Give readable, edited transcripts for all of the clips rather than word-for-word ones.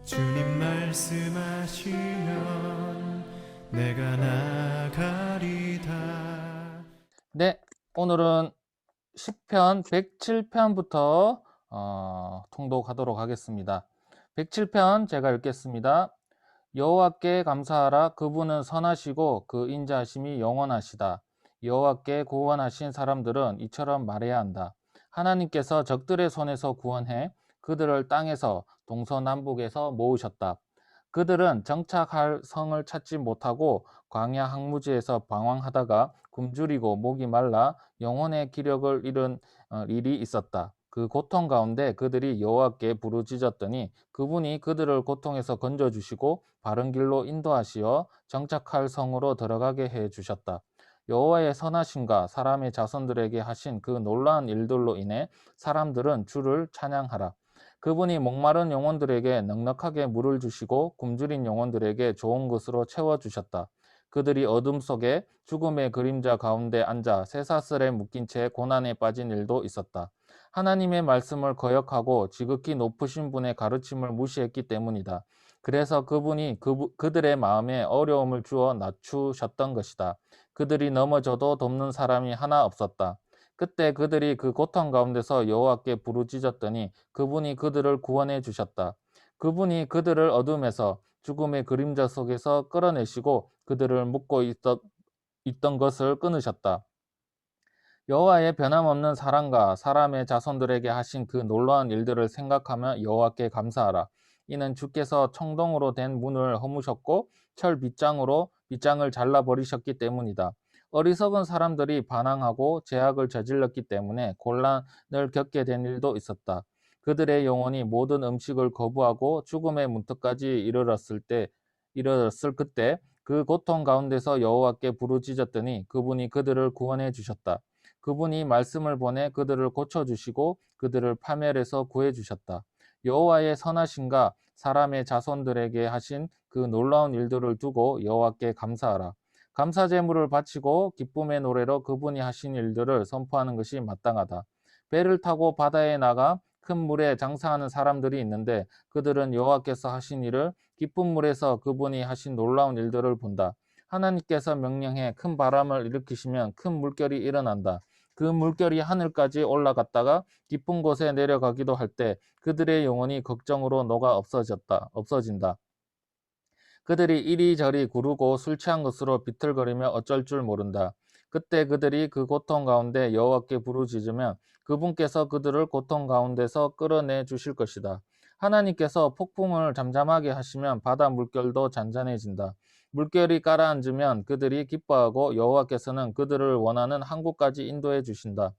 주님 말씀하시면 내가 나가리다. 네, 오늘은 시편 107편부터 통독하도록 하겠습니다. 107편 제가 읽겠습니다. 여호와께 감사하라. 그분은 선하시고 그 인자하심이 영원하시다. 여호와께 구원하신 사람들은 이처럼 말해야 한다. 하나님께서 적들의 손에서 구원해 그들을 땅에서 동서남북에서 모으셨다. 그들은 정착할 성을 찾지 못하고 광야 항무지에서 방황하다가 굶주리고 목이 말라 영혼의 기력을 잃은 일이 있었다. 그 고통 가운데 그들이 여호와께 부르짖었더니 그분이 그들을 고통에서 건져주시고 바른 길로 인도하시어 정착할 성으로 들어가게 해 주셨다. 여호와의 선하심과 사람의 자손들에게 하신 그 놀라운 일들로 인해 사람들은 주를 찬양하라. 그분이 목마른 영혼들에게 넉넉하게 물을 주시고 굶주린 영혼들에게 좋은 것으로 채워 주셨다. 그들이 어둠 속에 죽음의 그림자 가운데 앉아 쇠사슬에 묶인 채 고난에 빠진 일도 있었다. 하나님의 말씀을 거역하고 지극히 높으신 분의 가르침을 무시했기 때문이다. 그래서 그분이 그들의 마음에 어려움을 주어 낮추셨던 것이다. 그들이 넘어져도 돕는 사람이 하나 없었다. 그때 그들이 그 고통 가운데서 여호와께 부르짖었더니 그분이 그들을 구원해 주셨다. 그분이 그들을 어둠에서 죽음의 그림자 속에서 끌어내시고 그들을 묶고 있던 것을 끊으셨다. 여호와의 변함없는 사랑과 사람의 자손들에게 하신 그 놀라운 일들을 생각하며 여호와께 감사하라. 이는 주께서 청동으로 된 문을 허무셨고 철 빗장으로 빗장을 잘라 버리셨기 때문이다. 어리석은 사람들이 반항하고 죄악을 저질렀기 때문에 곤란을 겪게 된 일도 있었다. 그들의 영혼이 모든 음식을 거부하고 죽음의 문턱까지 이르렀을 그때 그 고통 가운데서 여호와께 부르짖었더니 그분이 그들을 구원해 주셨다. 그분이 말씀을 보내 그들을 고쳐주시고 그들을 파멸에서 구해주셨다. 여호와의 선하심과 사람의 자손들에게 하신 그 놀라운 일들을 두고 여호와께 감사하라. 감사 제물을 바치고 기쁨의 노래로 그분이 하신 일들을 선포하는 것이 마땅하다. 배를 타고 바다에 나가 큰 물에 장사하는 사람들이 있는데 그들은 여호와께서 하신 일을 깊은 물에서 그분이 하신 놀라운 일들을 본다. 하나님께서 명령해 큰 바람을 일으키시면 큰 물결이 일어난다. 그 물결이 하늘까지 올라갔다가 깊은 곳에 내려가기도 할 때 그들의 영혼이 걱정으로 녹아 없어진다. 그들이 이리저리 구르고 술 취한 것으로 비틀거리며 어쩔 줄 모른다. 그때 그들이 그 고통 가운데 여호와께 부르짖으면 그분께서 그들을 고통 가운데서 끌어내 주실 것이다. 하나님께서 폭풍을 잠잠하게 하시면 바다 물결도 잔잔해진다. 물결이 가라앉으면 그들이 기뻐하고 여호와께서는 그들을 원하는 항구까지 인도해 주신다.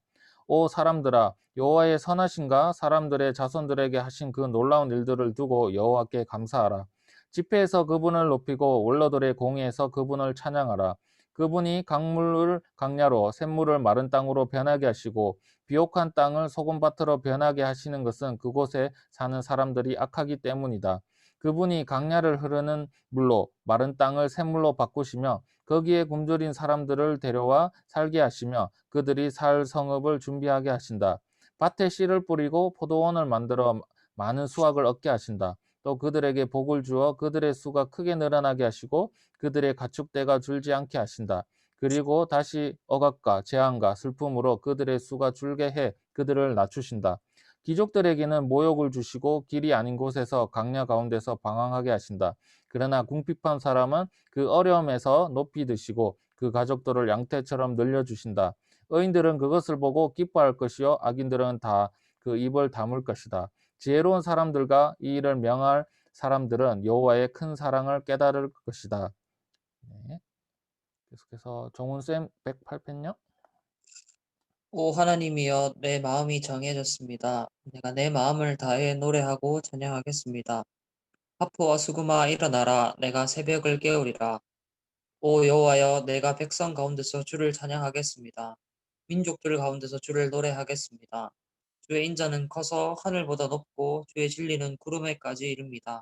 오 사람들아 여호와의 선하심과 사람들의 자손들에게 하신 그 놀라운 일들을 두고 여호와께 감사하라. 집회에서 그분을 높이고 원로들의 공회에서 그분을 찬양하라. 그분이 강물을 강야로 샘물을 마른 땅으로 변하게 하시고 비옥한 땅을 소금밭으로 변하게 하시는 것은 그곳에 사는 사람들이 악하기 때문이다. 그분이 강야를 흐르는 물로 마른 땅을 샘물로 바꾸시며 거기에 굶주린 사람들을 데려와 살게 하시며 그들이 살 성읍을 준비하게 하신다. 밭에 씨를 뿌리고 포도원을 만들어 많은 수확을 얻게 하신다. 또 그들에게 복을 주어 그들의 수가 크게 늘어나게 하시고 그들의 가축대가 줄지 않게 하신다. 그리고 다시 억압과 재앙과 슬픔으로 그들의 수가 줄게 해 그들을 낮추신다. 귀족들에게는 모욕을 주시고 길이 아닌 곳에서 강야 가운데서 방황하게 하신다. 그러나 궁핍한 사람은 그 어려움에서 높이 드시고 그 가족들을 양떼처럼 늘려주신다. 의인들은 그것을 보고 기뻐할 것이요 악인들은 다 그 입을 다물 것이다. 지혜로운 사람들과 이 일을 명할 사람들은 여호와의 큰 사랑을 깨달을 것이다. 네. 계속해서 정훈쌤 108편요. 오 하나님이여 내 마음이 정해졌습니다. 내가 내 마음을 다해 노래하고 찬양하겠습니다. 하프와 수금아 일어나라 내가 새벽을 깨우리라. 오 여호와여 내가 백성 가운데서 주를 찬양하겠습니다. 민족들 가운데서 주를 노래하겠습니다. 주의 인자는 커서 하늘보다 높고 주의 진리는 구름에까지 이릅니다.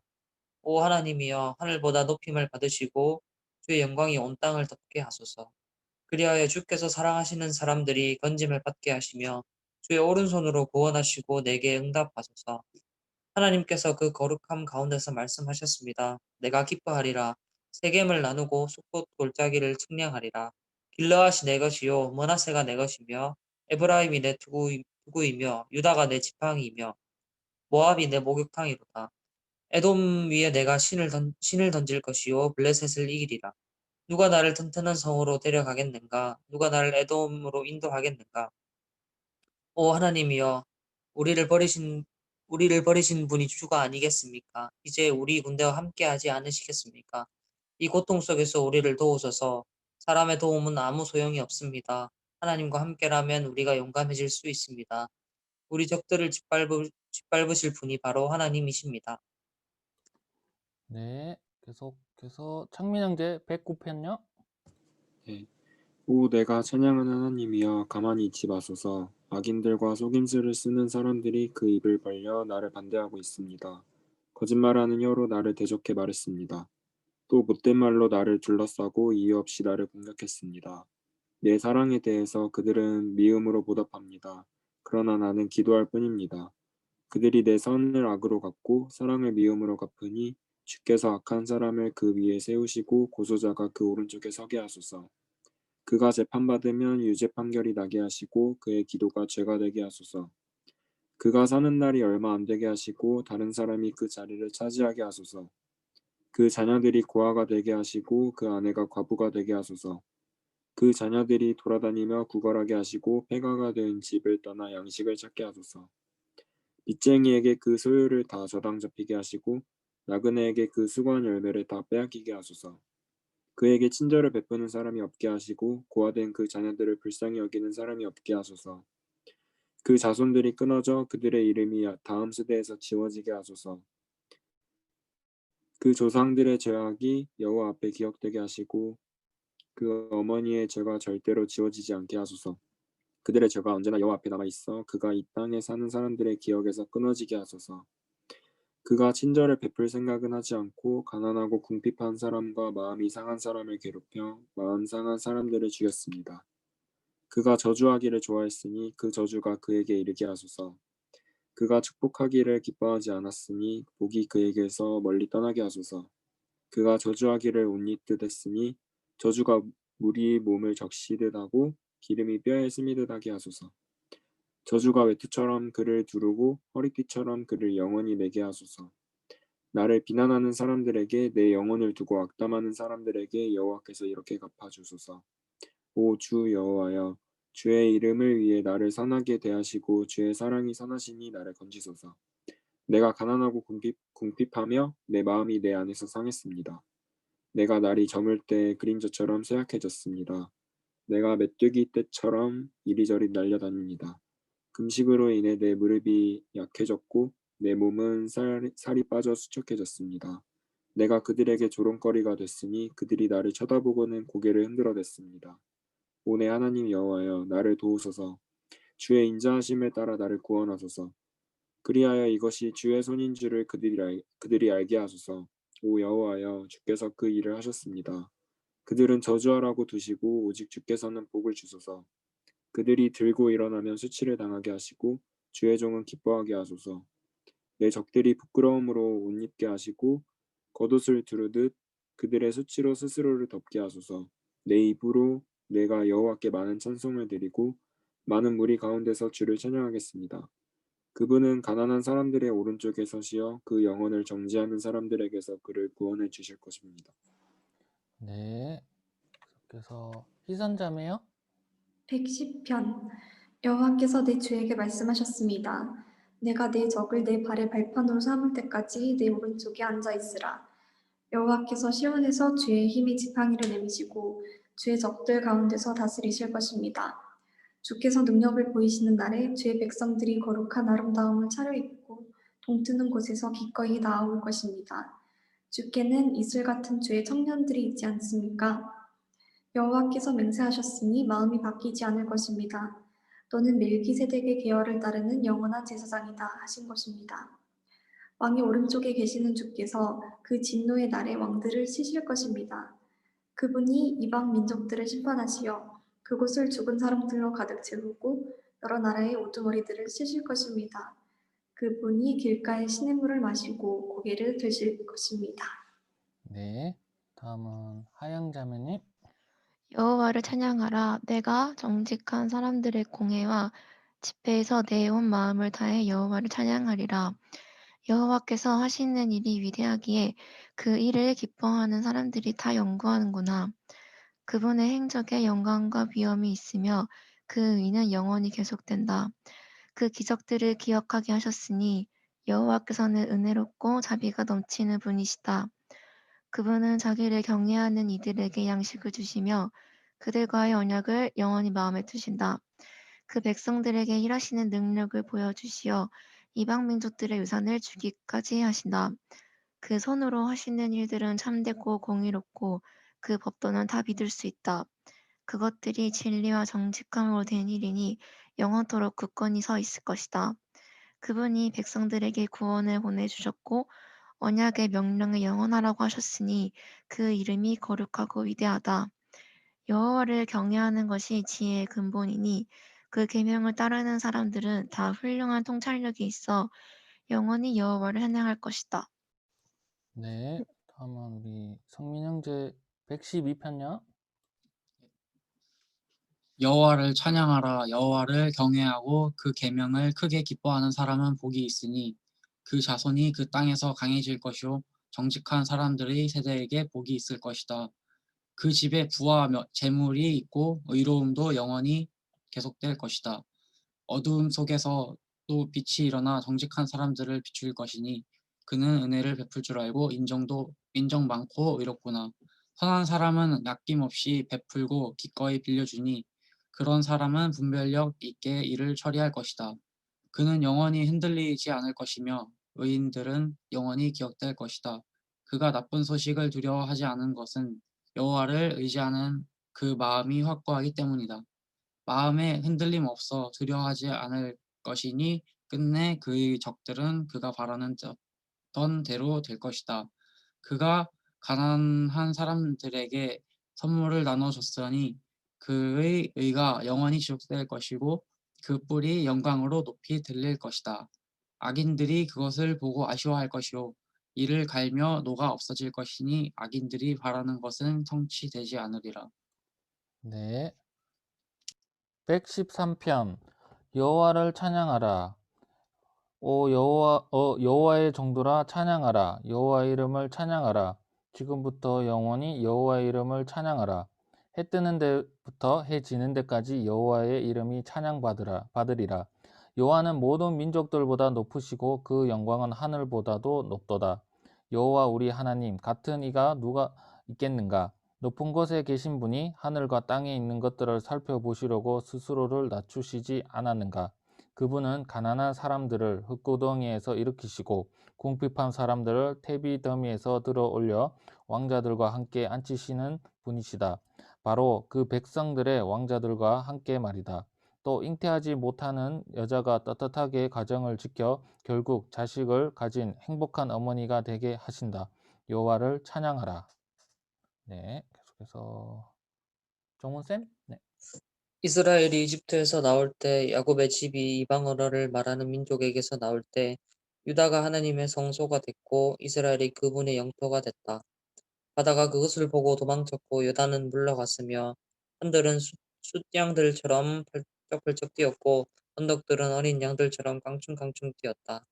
오 하나님이여 하늘보다 높임을 받으시고 주의 영광이 온 땅을 덮게 하소서. 그리하여 주께서 사랑하시는 사람들이 건짐을 받게 하시며 주의 오른손으로 구원하시고 내게 응답하소서. 하나님께서 그 거룩함 가운데서 말씀하셨습니다. 내가 기뻐하리라. 세겜을 나누고 숫곳 골짜기를 측량하리라. 길르앗이 내 것이요 머나세가 내 것이며 에브라임이 내 투구이며 유다가 내 지팡이이며 모압이 내 목욕탕이로다. 에돔 위에 내가 신을 던질 것이요 블레셋을 이기리라. 누가 나를 튼튼한 성으로 데려가겠는가? 누가 나를 에돔으로 인도하겠는가? 오 하나님이여, 우리를 버리신 우리를 버리신 분이 주가 아니겠습니까? 이제 우리 군대와 함께하지 않으시겠습니까? 이 고통 속에서 우리를 도우소서. 사람의 도움은 아무 소용이 없습니다. 하나님과 함께라면 우리가 용감해질 수 있습니다. 우리 적들을 짓밟으실 분이 바로 하나님이십니다. 네, 계속해서 창민 형제 109편요. 네. 오 내가 찬양하는 하나님이여 가만히 있지 마소서. 악인들과 속임수를 쓰는 사람들이 그 입을 벌려 나를 반대하고 있습니다. 거짓말하는 혀로 나를 대적해 말했습니다. 또 못된 말로 나를 둘러싸고 이유 없이 나를 공격했습니다. 내 사랑에 대해서 그들은 미움으로 보답합니다. 그러나 나는 기도할 뿐입니다. 그들이 내 선을 악으로 갚고 사랑을 미움으로 갚으니 주께서 악한 사람을 그 위에 세우시고 고소자가 그 오른쪽에 서게 하소서. 그가 재판받으면 유죄 판결이 나게 하시고 그의 기도가 죄가 되게 하소서. 그가 사는 날이 얼마 안 되게 하시고 다른 사람이 그 자리를 차지하게 하소서. 그 자녀들이 고아가 되게 하시고 그 아내가 과부가 되게 하소서. 그 자녀들이 돌아다니며 구걸하게 하시고 폐가가 된 집을 떠나 양식을 찾게 하소서. 빚쟁이에게 그 소유를 다 저당 잡히게 하시고 나그네에게 그 수고한 열매를 다 빼앗기게 하소서. 그에게 친절을 베푸는 사람이 없게 하시고 고아된 그 자녀들을 불쌍히 여기는 사람이 없게 하소서. 그 자손들이 끊어져 그들의 이름이 다음 세대에서 지워지게 하소서. 그 조상들의 죄악이 여호와 앞에 기억되게 하시고 그 어머니의 죄가 절대로 지워지지 않게 하소서. 그들의 죄가 언제나 여호와 앞에 남아 있어 그가 이 땅에 사는 사람들의 기억에서 끊어지게 하소서. 그가 친절을 베풀 생각은 하지 않고 가난하고 궁핍한 사람과 마음이 상한 사람을 괴롭혀 마음 상한 사람들을 죽였습니다. 그가 저주하기를 좋아했으니 그 저주가 그에게 이르게 하소서. 그가 축복하기를 기뻐하지 않았으니 복이 그에게서 멀리 떠나게 하소서. 그가 저주하기를 옷 입듯 했으니 저주가 물이 몸을 적시듯 하고 기름이 뼈에 스미듯 하게 하소서. 저주가 외투처럼 그를 두르고 허리띠처럼 그를 영원히 매게 하소서. 나를 비난하는 사람들에게 내 영혼을 두고 악담하는 사람들에게 여호와께서 이렇게 갚아주소서. 오 주 여호와여, 주의 이름을 위해 나를 선하게 대하시고 주의 사랑이 선하시니 나를 건지소서. 내가 가난하고 궁핍하며 내 마음이 내 안에서 상했습니다. 내가 날이 저물 때 그림자처럼 쇠약해졌습니다. 내가 메뚜기 떼처럼 이리저리 날려다닙니다. 금식으로 인해 내 무릎이 약해졌고 내 몸은 살이 빠져 수척해졌습니다. 내가 그들에게 조롱거리가 됐으니 그들이 나를 쳐다보고는 고개를 흔들어댔습니다. 오 내 하나님 여호와여, 나를 도우소서. 주의 인자하심에 따라 나를 구원하소서. 그리하여 이것이 주의 손인 줄을 그들이 알게 하소서. 오 여호와여, 주께서 그 일을 하셨습니다. 그들은 저주하라고 두시고 오직 주께서는 복을 주소서. 그들이 들고 일어나면 수치를 당하게 하시고 주의 종은 기뻐하게 하소서. 내 적들이 부끄러움으로 옷 입게 하시고 겉옷을 두르듯 그들의 수치로 스스로를 덮게 하소서. 내 입으로 내가 여호와께 많은 찬송을 드리고 많은 무리 가운데서 주를 찬양하겠습니다. 그분은 가난한 사람들의 오른쪽에 서시어 그 영혼을 정죄하는 사람들에게서 그를 구원해 주실 것입니다. 네, 계속해서 희선자매요. 110편 여호와께서 내 주에게 말씀하셨습니다. 내가 내 적을 내 발의 발판으로 삼을 때까지 내 오른쪽에 앉아 있으라. 여호와께서 시온에서 주의 힘이 지팡이를 내미시고 주의 적들 가운데서 다스리실 것입니다. 주께서 능력을 보이시는 날에 주의 백성들이 거룩한 아름다움을 차려입고 동트는 곳에서 기꺼이 나아올 것입니다. 주께는 이슬 같은 주의 청년들이 있지 않습니까? 여호와께서 맹세하셨으니 마음이 바뀌지 않을 것입니다. 너는 멜기세덱의 계열을 따르는 영원한 제사장이다 하신 것입니다. 왕의 오른쪽에 계시는 주께서 그 진노의 날에 왕들을 치실 것입니다. 그분이 이방 민족들을 심판하시어 그곳을 죽은 사람들로 가득 채우고 여러 나라의 우두머리들을 치실 것입니다. 그분이 길가에 시냇물을 마시고 고개를 드실 것입니다. 네. 다음은 하영 자매님. 여호와를 찬양하라. 내가 정직한 사람들의 공회와 집회에서 내 온 마음을 다해 여호와를 찬양하리라. 여호와께서 하시는 일이 위대하기에 그 일을 기뻐하는 사람들이 다 연구하는구나. 그분의 행적에 영광과 위엄이 있으며 그 의는 영원히 계속된다. 그 기적들을 기억하게 하셨으니 여호와께서는 은혜롭고 자비가 넘치는 분이시다. 그분은 자기를 경외하는 이들에게 양식을 주시며 그들과의 언약을 영원히 마음에 두신다. 그 백성들에게 일하시는 능력을 보여주시어 이방 민족들의 유산을 주기까지 하신다. 그 손으로 하시는 일들은 참되고 공의롭고 그 법도는 다 믿을 수 있다. 그것들이 진리와 정직함으로 된 일이니 영원토록 굳건히 서 있을 것이다. 그분이 백성들에게 구원을 보내주셨고 언약의 명령을 영원하라고 하셨으니 그 이름이 거룩하고 위대하다. 여호와를 경외하는 것이 지혜의 근본이니 그 계명을 따르는 사람들은 다 훌륭한 통찰력이 있어 영원히 여호와를 찬양할 것이다. 네. 다음은 우리 성민 형제 112편요. 여호와를 찬양하라. 여호와를 경외하고 그 계명을 크게 기뻐하는 사람은 복이 있으니 그 자손이 그 땅에서 강해질 것이요 정직한 사람들의 세대에게 복이 있을 것이다. 그 집에 부와 재물이 있고 의로움도 영원히 계속될 것이다. 어두움 속에서 또 빛이 일어나 정직한 사람들을 비출 것이니 그는 은혜를 베풀 줄 알고 인정 많고 의롭구나. 선한 사람은 아낌없이 베풀고 기꺼이 빌려주니 그런 사람은 분별력 있게 일을 처리할 것이다. 그는 영원히 흔들리지 않을 것이며 의인들은 영원히 기억될 것이다. 그가 나쁜 소식을 두려워하지 않은 것은 여호와를 의지하는 그 마음이 확고하기 때문이다. 마음에 흔들림 없어 두려워하지 않을 것이니 끝내 그의 적들은 그가 바라는 던 대로 될 것이다. 그가 가난한 사람들에게 선물을 나눠줬으니 그의 의가 영원히 지속될 것이고 그 뿔이 영광으로 높이 들릴 것이다. 악인들이 그것을 보고 아쉬워할 것이요 이를 갈며 녹아 없어질 것이니 악인들이 바라는 것은 성취되지 않으리라. 네. 113편 여호와를 찬양하라. 여호와의 정도라 찬양하라. 여호와의 이름을 찬양하라. 지금부터 영원히 여호와의 이름을 찬양하라. 해 뜨는 데부터 해 지는 데까지 여호와의 이름이 받으리라. 여호와는 모든 민족들보다 높으시고 그 영광은 하늘보다도 높도다. 여호와 우리 하나님 같은 이가 누가 있겠는가? 높은 곳에 계신 분이 하늘과 땅에 있는 것들을 살펴보시려고 스스로를 낮추시지 않았는가? 그분은 가난한 사람들을 흙구덩이에서 일으키시고 궁핍한 사람들을 태비 더미에서 들어 올려 왕자들과 함께 앉히시는 분이시다. 바로 그 백성들의 왕자들과 함께 말이다. 또 잉태하지 못하는 여자가 떳떳하게 가정을 지켜 결국 자식을 가진 행복한 어머니가 되게 하신다. 여호와를 찬양하라. 네, 계속해서 정훈 쌤. 네. 이스라엘이 이집트에서 나올 때 야곱의 집이 이방 언어를 말하는 민족에게서 나올 때 유다가 하나님의 성소가 됐고 이스라엘이 그분의 영토가 됐다. 바다가 그것을 보고 도망쳤고 유다는 물러갔으며 산들은 숫양들처럼 펄쩍펄쩍 뛰었고 언덕들은 어린 양들처럼 깡충깡충 뛰었다.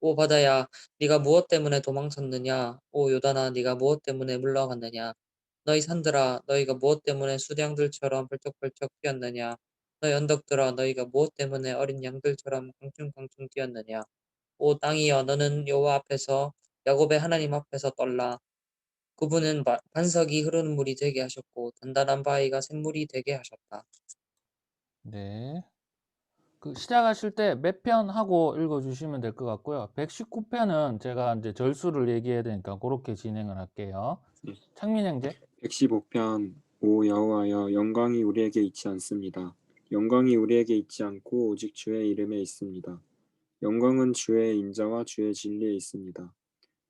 오 바다야, 네가 무엇 때문에 도망쳤느냐? 오 요단아, 네가 무엇 때문에 물러갔느냐? 너희 산들아, 너희가 무엇 때문에 수량들처럼 벌쩍벌쩍 뛰었느냐? 너희 언덕들아, 너희가 무엇 때문에 어린 양들처럼 깡충깡충 뛰었느냐? 오 땅이여, 너는 여호와 앞에서 야곱의 하나님 앞에서 떨라. 그분은 반석이 흐르는 물이 되게 하셨고 단단한 바위가 샘물이 되게 하셨다. 네. 그 시작하실 때 몇 편 하고 읽어주시면 될 것 같고요. 119편은 제가 이제 절수를 얘기해야 되니까 그렇게 진행을 할게요. 네. 창민 형제. 115편 오 여호와여 영광이 우리에게 있지 않습니다. 영광이 우리에게 있지 않고 오직 주의 이름에 있습니다. 영광은 주의 인자와 주의 진리에 있습니다.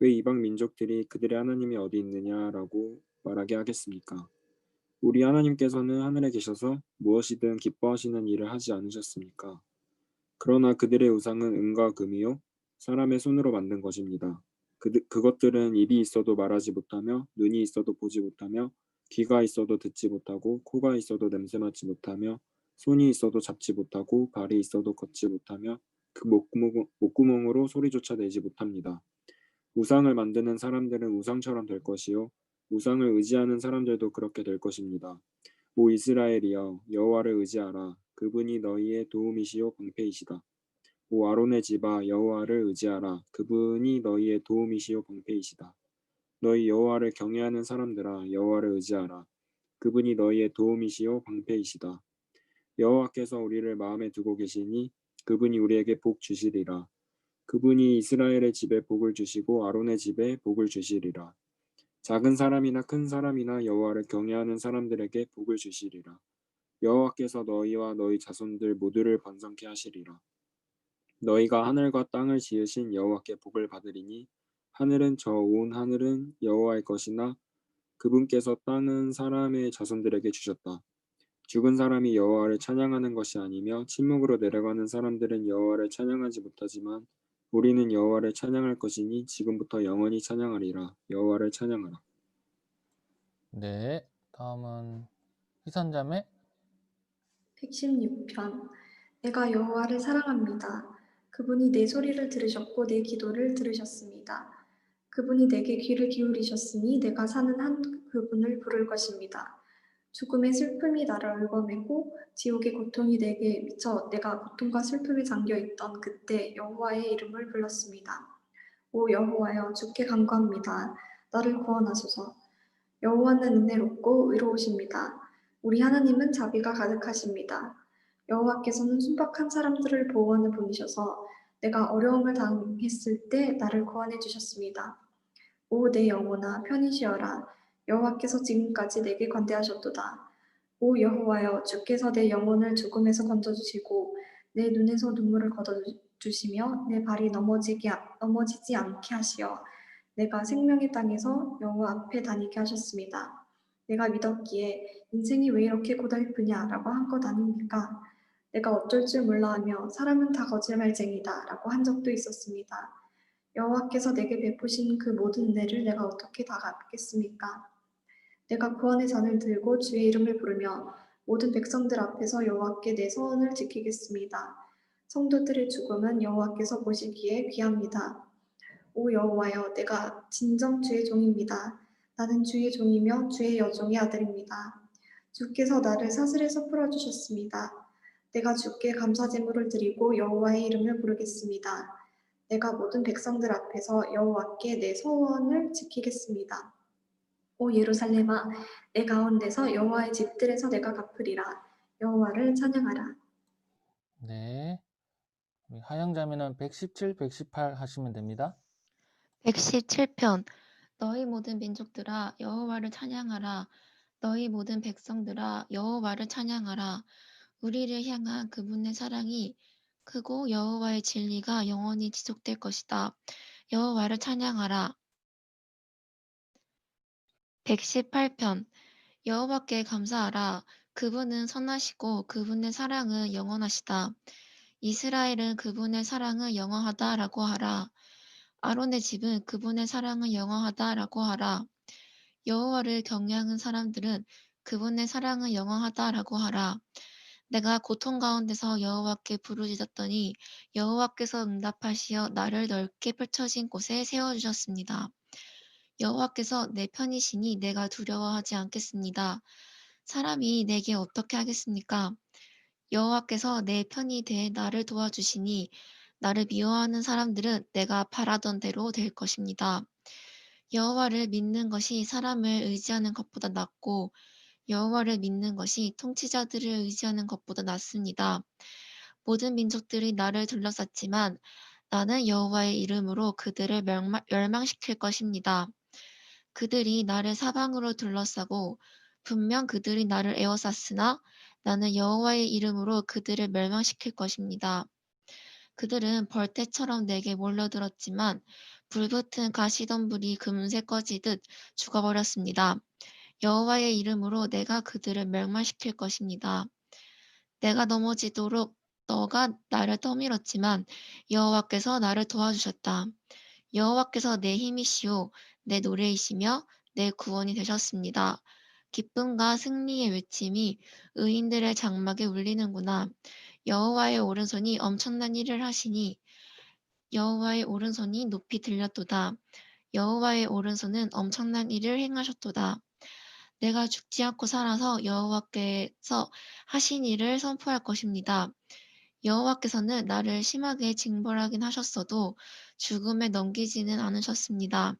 왜 이방 민족들이 그들의 하나님이 어디 있느냐라고 말하게 하겠습니까? 우리 하나님께서는 하늘에 계셔서 무엇이든 기뻐하시는 일을 하지 않으셨습니까? 그러나 그들의 우상은 은과 금이요 사람의 손으로 만든 것입니다. 그것들은 입이 있어도 말하지 못하며 눈이 있어도 보지 못하며 귀가 있어도 듣지 못하고 코가 있어도 냄새 맡지 못하며 손이 있어도 잡지 못하고 발이 있어도 걷지 못하며 그 목구멍으로 소리조차 내지 못합니다. 우상을 만드는 사람들은 우상처럼 될 것이요 우상을 의지하는 사람들도 그렇게 될 것입니다. 오 이스라엘이여 여호와를 의지하라. 그분이 너희의 도움이시요 방패이시다. 오 아론의 집아 여호와를 의지하라. 그분이 너희의 도움이시요 방패이시다. 너희 여호와를 경외하는 사람들아 여호와를 의지하라. 그분이 너희의 도움이시요 방패이시다. 여호와께서 우리를 마음에 두고 계시니 그분이 우리에게 복 주시리라. 그분이 이스라엘의 집에 복을 주시고 아론의 집에 복을 주시리라. 작은 사람이나 큰 사람이나 여호와를 경외하는 사람들에게 복을 주시리라. 여호와께서 너희와 너희 자손들 모두를 번성케 하시리라. 너희가 하늘과 땅을 지으신 여호와께 복을 받으리니 하늘은 저 온 하늘은 여호와의 것이나 그분께서 땅은 사람의 자손들에게 주셨다. 죽은 사람이 여호와를 찬양하는 것이 아니며 침묵으로 내려가는 사람들은 여호와를 찬양하지 못하지만 우리는 여호와를 찬양할 것이니 지금부터 영원히 찬양하리라. 여호와를 찬양하라. 네, 다음은 희선자매 116편. 내가 여호와를 사랑합니다. 그분이 내 소리를 들으셨고 내 기도를 들으셨습니다. 그분이 내게 귀를 기울이셨으니 내가 사는 한 그분을 부를 것입니다. 죽음의 슬픔이 나를 얽어매고 지옥의 고통이 내게 미쳐 내가 고통과 슬픔에 잠겨 있던 그때 여호와의 이름을 불렀습니다. 오 여호와여 주께 간구합니다. 나를 구원하소서. 여호와는 은혜롭고 의로우십니다. 우리 하나님은 자비가 가득하십니다. 여호와께서는 순박한 사람들을 보호하는 분이셔서 내가 어려움을 당했을 때 나를 구원해 주셨습니다. 오 내 영혼아 편히 쉬어라. 여호와께서 지금까지 내게 관대하셨도다. 오 여호와여 주께서 내 영혼을 죽음에서 건져주시고 내 눈에서 눈물을 걷어주시며 내 발이 넘어지지 않게 하시어 내가 생명의 땅에서 여호와 앞에 다니게 하셨습니다. 내가 믿었기에 인생이 왜 이렇게 고달프냐라고 한 것 아닙니까? 내가 어쩔 줄 몰라 하며 사람은 다 거짓말쟁이다라고 한 적도 있었습니다. 여호와께서 내게 베푸신 그 모든 은혜를 내가 어떻게 다 갚겠습니까? 내가 구원의 잔을 들고 주의 이름을 부르며 모든 백성들 앞에서 여호와께 내 소원을 지키겠습니다. 성도들의 죽음은 여호와께서 보시기에 귀합니다. 오 여호와여 내가 진정 주의 종입니다. 나는 주의 종이며 주의 여종의 아들입니다. 주께서 나를 사슬에서 풀어주셨습니다. 내가 주께 감사 제물을 드리고 여호와의 이름을 부르겠습니다. 내가 모든 백성들 앞에서 여호와께 내 소원을 지키겠습니다. 오 예루살렘아 내 가운데서 여호와의 집들에서 내가 갚으리라. 여호와를 찬양하라. 네, 우리 하영자매는 117, 118 하시면 됩니다. 117편. 너희 모든 민족들아 여호와를 찬양하라. 너희 모든 백성들아 여호와를 찬양하라. 우리를 향한 그분의 사랑이 크고 여호와의 진리가 영원히 지속될 것이다. 여호와를 찬양하라. 118편. 여호와께 감사하라. 그분은 선하시고 그분의 사랑은 영원하시다. 이스라엘은 그분의 사랑은 영원하다라고 하라. 아론의 집은 그분의 사랑은 영원하다라고 하라. 여호와를 경외하는 사람들은 그분의 사랑은 영원하다라고 하라. 내가 고통 가운데서 여호와께 부르짖었더니 여호와께서 응답하시어 나를 넓게 펼쳐진 곳에 세워주셨습니다. 여호와께서 내 편이시니 내가 두려워하지 않겠습니다. 사람이 내게 어떻게 하겠습니까? 여호와께서 내 편이 돼 나를 도와주시니 나를 미워하는 사람들은 내가 바라던 대로 될 것입니다. 여호와를 믿는 것이 사람을 의지하는 것보다 낫고 여호와를 믿는 것이 통치자들을 의지하는 것보다 낫습니다. 모든 민족들이 나를 둘러쌌지만 나는 여호와의 이름으로 그들을 멸망시킬 것입니다. 그들이 나를 사방으로 둘러싸고 분명 그들이 나를 에워쌌으나 나는 여호와의 이름으로 그들을 멸망시킬 것입니다. 그들은 벌떼처럼 내게 몰려들었지만 불붙은 가시덤불이 금세 꺼지듯 죽어버렸습니다. 여호와의 이름으로 내가 그들을 멸망시킬 것입니다. 내가 넘어지도록 너가 나를 떠밀었지만 여호와께서 나를 도와주셨다. 여호와께서 내 힘이시요 내 노래이시며 내 구원이 되셨습니다. 기쁨과 승리의 외침이 의인들의 장막에 울리는구나. 여호와의 오른손이 엄청난 일을 하시니 여호와의 오른손이 높이 들렸도다. 여호와의 오른손은 엄청난 일을 행하셨도다. 내가 죽지 않고 살아서 여호와께서 하신 일을 선포할 것입니다. 여호와께서는 나를 심하게 징벌하긴 하셨어도 죽음에 넘기지는 않으셨습니다.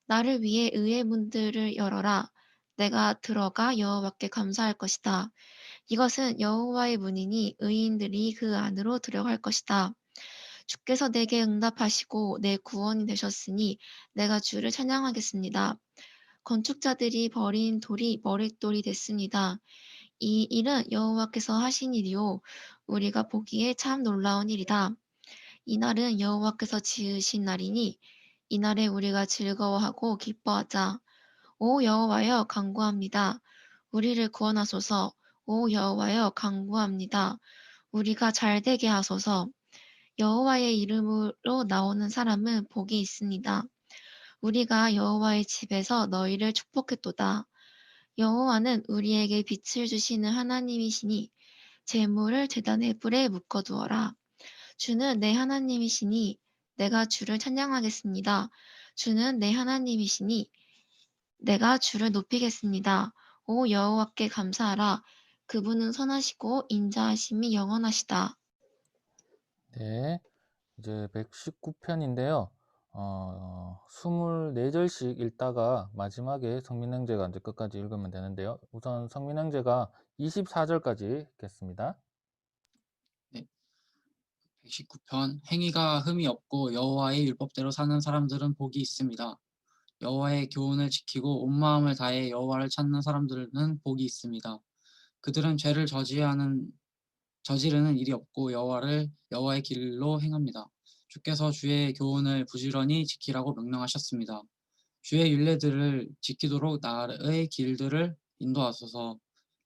나를 위해 의의 문들을 열어라. 내가 들어가 여호와께 감사할 것이다. 이것은 여호와의 문이니 의인들이 그 안으로 들어갈 것이다. 주께서 내게 응답하시고 내 구원이 되셨으니 내가 주를 찬양하겠습니다. 건축자들이 버린 돌이 머릿돌이 됐습니다. 이 일은 여호와께서 하신 일이요 우리가 보기에 참 놀라운 일이다. 이날은 여호와께서 지으신 날이니 이날에 우리가 즐거워하고 기뻐하자. 오 여호와여 간구합니다. 우리를 구원하소서. 오 여호와여 간구합니다. 우리가 잘되게 하소서. 여호와의 이름으로 나오는 사람은 복이 있습니다. 우리가 여호와의 집에서 너희를 축복했도다. 여호와는 우리에게 빛을 주시는 하나님이시니 재물을 제단의 불에 묶어두어라. 주는 내 하나님이시니 내가 주를 찬양하겠습니다. 주는 내 하나님이시니 내가 주를 높이겠습니다. 오 여호와께 감사하라. 그분은 선하시고 인자하심이 영원하시다. 네, 이제 119편인데요. 24절씩 읽다가 마지막에 성민형제가 이제 끝까지 읽으면 되는데요. 우선 성민형제가 24절까지 읽겠습니다. 119편 행위가 흠이 없고 여호와의 율법대로 사는 사람들은 복이 있습니다. 여호와의 교훈을 지키고 온 마음을 다해 여호와를 찾는 사람들은 복이 있습니다. 그들은 죄를 저지르는 일이 없고 여호와의 길로 행합니다. 주께서 주의 교훈을 부지런히 지키라고 명령하셨습니다. 주의 율례들을 지키도록 나의 길들을 인도하소서.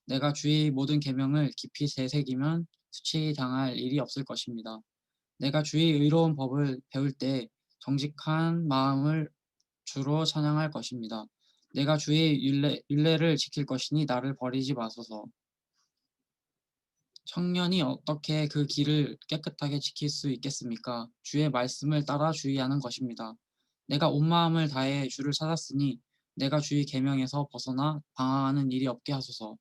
내가 주의 모든 계명을 깊이 되새기면 수치당할 일이 없을 것입니다. 내가 주의 의로운 법을 배울 때 정직한 마음을 주로 찬양할 것입니다. 내가 주의 율례를 지킬 것이니 나를 버리지 마소서. 청년이 어떻게 그 길을 깨끗하게 지킬 수 있겠습니까? 주의 말씀을 따라 주의하는 것입니다. 내가 온 마음을 다해 주를 찾았으니 내가 주의 계명에서 벗어나 방황하는 일이 없게 하소서.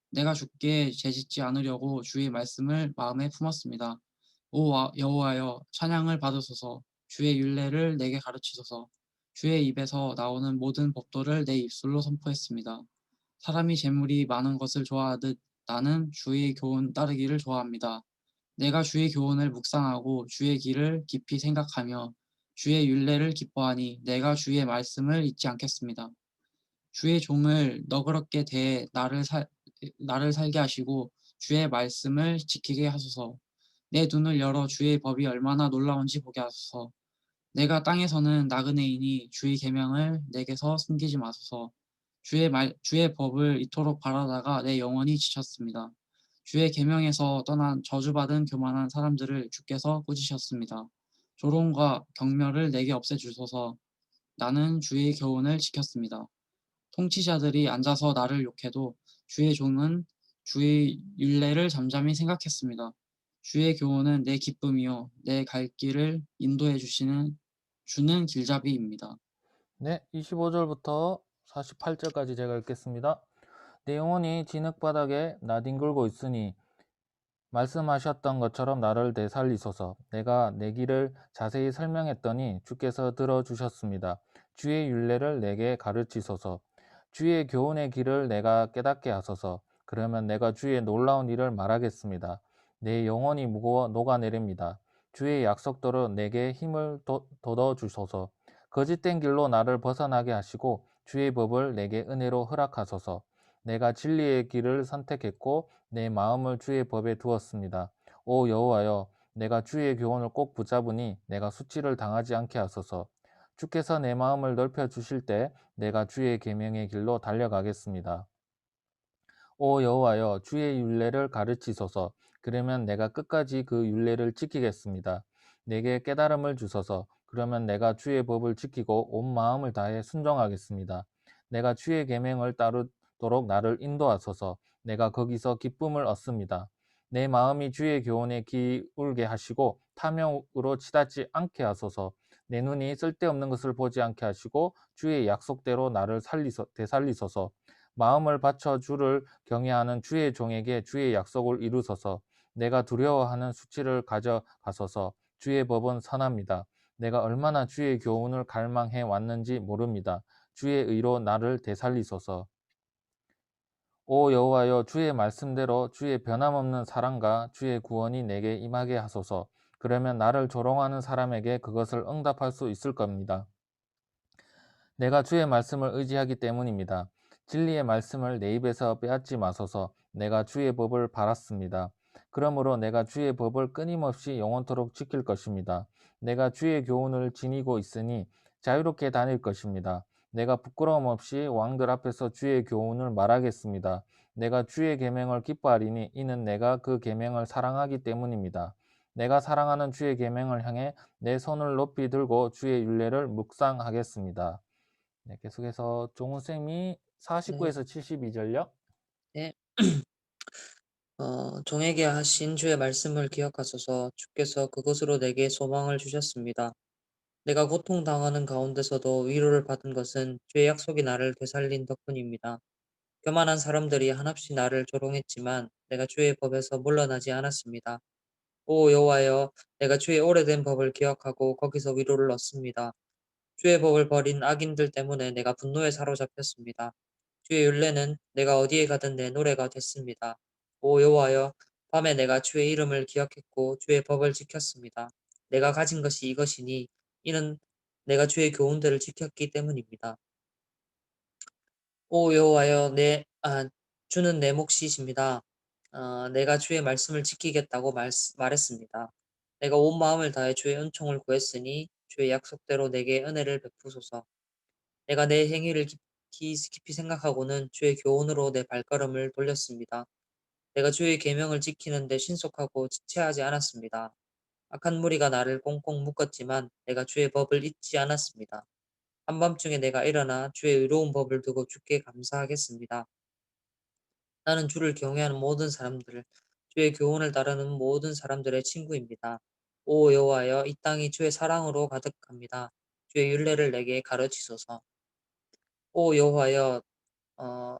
내가 주께 죄짓지 않으려고 주의 말씀을 마음에 품었습니다. 여호와여 찬양을 받으소서. 주의 율례를 내게 가르치소서. 주의 입에서 나오는 모든 법도를 내 입술로 선포했습니다. 사람이 재물이 많은 것을 좋아하듯 나는 주의 교훈 따르기를 좋아합니다. 내가 주의 교훈을 묵상하고 주의 길을 깊이 생각하며 주의 율례를 기뻐하니 내가 주의 말씀을 잊지 않겠습니다. 주의 종을 너그럽게 대해 나를 살게 하시고 주의 말씀을 지키게 하소서. 내 눈을 열어 주의 법이 얼마나 놀라운지 보게 하소서. 내가 땅에서는 나그네이니 주의 계명을 내게서 숨기지 마소서. 주의 법을 이토록 바라다가 내 영혼이 지쳤습니다. 주의 계명에서 떠난 저주받은 교만한 사람들을 주께서 꾸짖으셨습니다. 조롱과 경멸을 내게 없애주소서. 나는 주의 교훈을 지켰습니다. 통치자들이 앉아서 나를 욕해도 주의 종은 주의 율례를 잠잠히 생각했습니다. 주의 교훈은 내 기쁨이요 내 갈 길을 인도해 주는 길잡이입니다. 네, 25절부터 48절까지 제가 읽겠습니다. 내 영혼이 진흙바닥에 나뒹굴고 있으니 말씀하셨던 것처럼 나를 되살리소서. 내가 내 길을 자세히 설명했더니 주께서 들어주셨습니다. 주의 율례를 내게 가르치소서. 주의 교훈의 길을 내가 깨닫게 하소서. 그러면 내가 주의 놀라운 일을 말하겠습니다. 내 영혼이 무거워 녹아내립니다. 주의 약속대로 내게 힘을 돋워주소서. 거짓된 길로 나를 벗어나게 하시고 주의 법을 내게 은혜로 허락하소서. 내가 진리의 길을 선택했고 내 마음을 주의 법에 두었습니다. 오 여호와여, 내가 주의 교훈을 꼭 붙잡으니 내가 수치를 당하지 않게 하소서. 주께서 내 마음을 넓혀 주실 때 내가 주의 계명의 길로 달려가겠습니다. 오 여호와여, 주의 율례를 가르치소서. 그러면 내가 끝까지 그 율례를 지키겠습니다. 내게 깨달음을 주소서. 그러면 내가 주의 법을 지키고 온 마음을 다해 순종하겠습니다. 내가 주의 계명을 따르도록 나를 인도하소서. 내가 거기서 기쁨을 얻습니다. 내 마음이 주의 교훈에 기울게 하시고 탐욕으로 치닫지 않게 하소서. 내 눈이 쓸데없는 것을 보지 않게 하시고 주의 약속대로 나를 되살리소서. 마음을 바쳐 주를 경외하는 주의 종에게 주의 약속을 이루소서. 내가 두려워하는 수치를 가져가소서. 주의 법은 선합니다. 내가 얼마나 주의 교훈을 갈망해 왔는지 모릅니다. 주의 의로 나를 되살리소서. 오 여호와여, 주의 말씀대로 주의 변함없는 사랑과 주의 구원이 내게 임하게 하소서. 그러면 나를 조롱하는 사람에게 그것을 응답할 수 있을 겁니다. 내가 주의 말씀을 의지하기 때문입니다. 진리의 말씀을 내 입에서 빼앗지 마소서. 내가 주의 법을 바랐습니다. 그러므로 내가 주의 법을 끊임없이 영원토록 지킬 것입니다. 내가 주의 교훈을 지니고 있으니 자유롭게 다닐 것입니다. 내가 부끄러움 없이 왕들 앞에서 주의 교훈을 말하겠습니다. 내가 주의 계명을 기뻐하리니 이는 내가 그 계명을 사랑하기 때문입니다. 내가 사랑하는 주의 계명을 향해 내 손을 높이 들고 주의 율례를 묵상하겠습니다. 네, 계속해서 종훈 쌤이 49에서 72절요. 네. 종에게 하신 주의 말씀을 기억하소서. 주께서 그것으로 내게 소망을 주셨습니다. 내가 고통당하는 가운데서도 위로를 받은 것은 주의 약속이 나를 되살린 덕분입니다. 교만한 사람들이 한없이 나를 조롱했지만 내가 주의 법에서 물러나지 않았습니다. 오 여호와여, 내가 주의 오래된 법을 기억하고 거기서 위로를 얻습니다. 주의 법을 버린 악인들 때문에 내가 분노에 사로잡혔습니다. 주의 율례는 내가 어디에 가든 내 노래가 됐습니다. 오 여호와여, 밤에 내가 주의 이름을 기억했고 주의 법을 지켰습니다. 내가 가진 것이 이것이니 이는 내가 주의 교훈들을 지켰기 때문입니다. 오 여호와여, 주는 내 몫이십니다. 내가 주의 말씀을 지키겠다고 말했습니다. 내가 온 마음을 다해 주의 은총을 구했으니 주의 약속대로 내게 은혜를 베푸소서. 내가 내 행위를 깊이 생각하고는 주의 교훈으로 내 발걸음을 돌렸습니다. 내가 주의 계명을 지키는 데 신속하고 지체하지 않았습니다. 악한 무리가 나를 꽁꽁 묶었지만 내가 주의 법을 잊지 않았습니다. 한밤중에 내가 일어나 주의 의로운 법을 두고 주께 감사하겠습니다. 나는 주를 경외하는 모든 사람들, 주의 교훈을 따르는 모든 사람들의 친구입니다. 오 여호와여, 이 땅이 주의 사랑으로 가득합니다. 주의 율례를 내게 가르치소서. 오 여호와여, 어,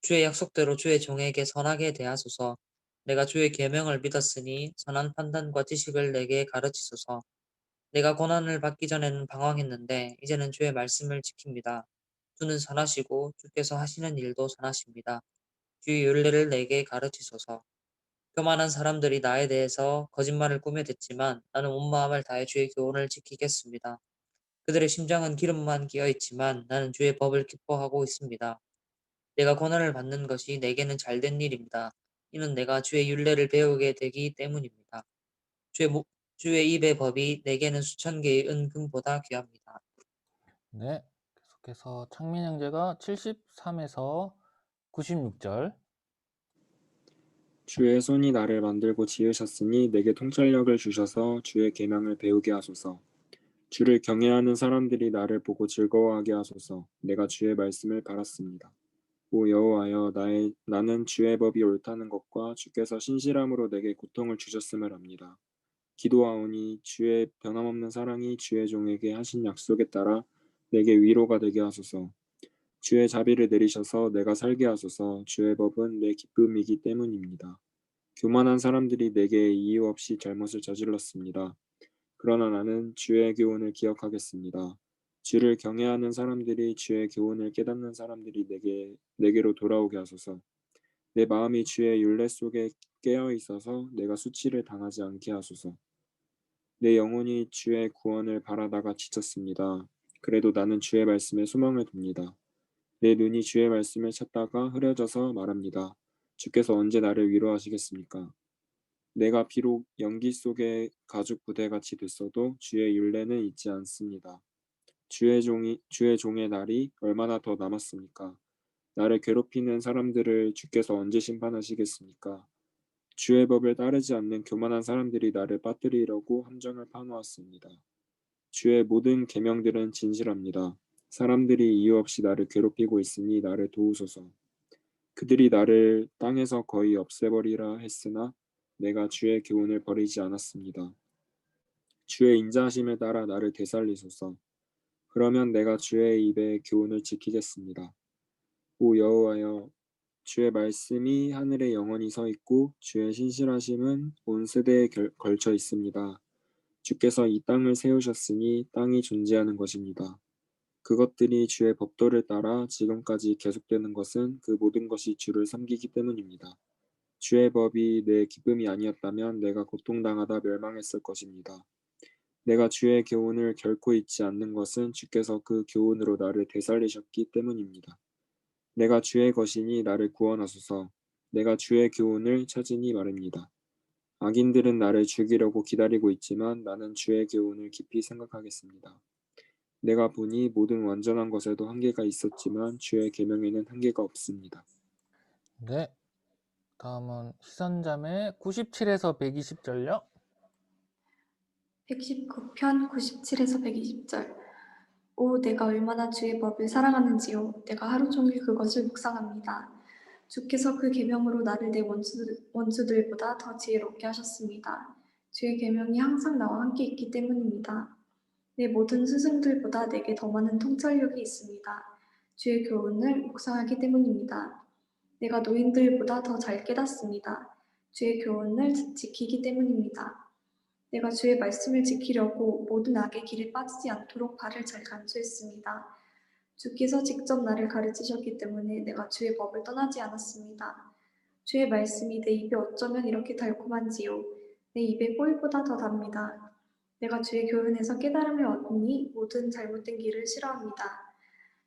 주의 약속대로 주의 종에게 선하게 대하소서. 내가 주의 계명을 믿었으니 선한 판단과 지식을 내게 가르치소서. 내가 고난을 받기 전에는 방황했는데 이제는 주의 말씀을 지킵니다. 주는 선하시고 주께서 하시는 일도 선하십니다. 주의 율례를 내게 가르치소서. 교만한 사람들이 나에 대해서 거짓말을 꾸며댔지만 나는 온 마음을 다해 주의 교훈을 지키겠습니다. 그들의 심장은 기름만 끼어 있지만 나는 주의 법을 기뻐하고 있습니다. 내가 고난을 받는 것이 내게는 잘된 일입니다. 이는 내가 주의 율례를 배우게 되기 때문입니다. 주의, 주의 입의 법이 내게는 수천 개의 은금보다 귀합니다. 네, 계속해서 창민 형제가 73에서 96절. 주의 손이 나를 만들고 지으셨으니 내게 통찰력을 주셔서 주의 계명을 배우게 하소서. 주를 경외하는 사람들이 나를 보고 즐거워하게 하소서. 내가 주의 말씀을 바랐습니다. 오 여호와여, 나는 주의 법이 옳다는 것과 주께서 신실함으로 내게 고통을 주셨음을 압니다. 기도하오니 주의 변함없는 사랑이 주의 종에게 하신 약속에 따라 내게 위로가 되게 하소서. 주의 자비를 내리셔서 내가 살게 하소서. 주의 법은 내 기쁨이기 때문입니다. 교만한 사람들이 내게 이유 없이 잘못을 저질렀습니다. 그러나 나는 주의 교훈을 기억하겠습니다. 주를 경외하는 사람들이 주의 교훈을 깨닫는 사람들이 내게로 돌아오게 하소서. 내 마음이 주의 율례 속에 깨어 있어서 내가 수치를 당하지 않게 하소서. 내 영혼이 주의 구원을 바라다가 지쳤습니다. 그래도 나는 주의 말씀에 소망을 둡니다. 내 눈이 주의 말씀을 찾다가 흐려져서 말합니다. 주께서 언제 나를 위로하시겠습니까? 내가 비록 연기 속의 가죽 부대같이 됐어도 주의 율례는 잊지 않습니다. 주의 종의 날이 얼마나 더 남았습니까? 나를 괴롭히는 사람들을 주께서 언제 심판하시겠습니까? 주의 법을 따르지 않는 교만한 사람들이 나를 빠뜨리려고 함정을 파놓았습니다. 주의 모든 계명들은 진실합니다. 사람들이 이유 없이 나를 괴롭히고 있으니 나를 도우소서. 그들이 나를 땅에서 거의 없애버리라 했으나 내가 주의 교훈을 버리지 않았습니다. 주의 인자하심에 따라 나를 되살리소서. 그러면 내가 주의 입의 교훈을 지키겠습니다. 오 여호와여, 주의 말씀이 하늘에 영원히 서 있고 주의 신실하심은 온 세대에 걸쳐 있습니다. 주께서 이 땅을 세우셨으니 땅이 존재하는 것입니다. 그것들이 주의 법도를 따라 지금까지 계속되는 것은 그 모든 것이 주를 섬기기 때문입니다. 주의 법이 내 기쁨이 아니었다면 내가 고통당하다 멸망했을 것입니다. 내가 주의 교훈을 결코 잊지 않는 것은 주께서 그 교훈으로 나를 되살리셨기 때문입니다. 내가 주의 것이니 나를 구원하소서. 내가 주의 교훈을 찾으니 말입니다. 악인들은 나를 죽이려고 기다리고 있지만 나는 주의 교훈을 깊이 생각하겠습니다. 내가 보니 모든 완전한 것에도 한계가 있었지만 주의 계명에는 한계가 없습니다. 네. 다음은 희선자매 97에서 120절요. 119편 97에서 120절. 오, 내가 얼마나 주의 법을 사랑하는지요. 내가 하루 종일 그것을 묵상합니다. 주께서 그 계명으로 나를 내 원수들보다 더 지혜롭게 하셨습니다. 주의 계명이 항상 나와 함께 있기 때문입니다. 내 모든 스승들보다 내게 더 많은 통찰력이 있습니다. 주의 교훈을 묵상하기 때문입니다. 내가 노인들보다 더 잘 깨닫습니다. 주의 교훈을 지키기 때문입니다. 내가 주의 말씀을 지키려고 모든 악의 길에 빠지지 않도록 발을 잘 간수했습니다. 주께서 직접 나를 가르치셨기 때문에 내가 주의 법을 떠나지 않았습니다. 주의 말씀이 내 입에 어쩌면 이렇게 달콤한지요. 내 입에 꿀보다 더 답니다. 내가 주의 교훈에서 깨달음을 얻으니 모든 잘못된 길을 싫어합니다.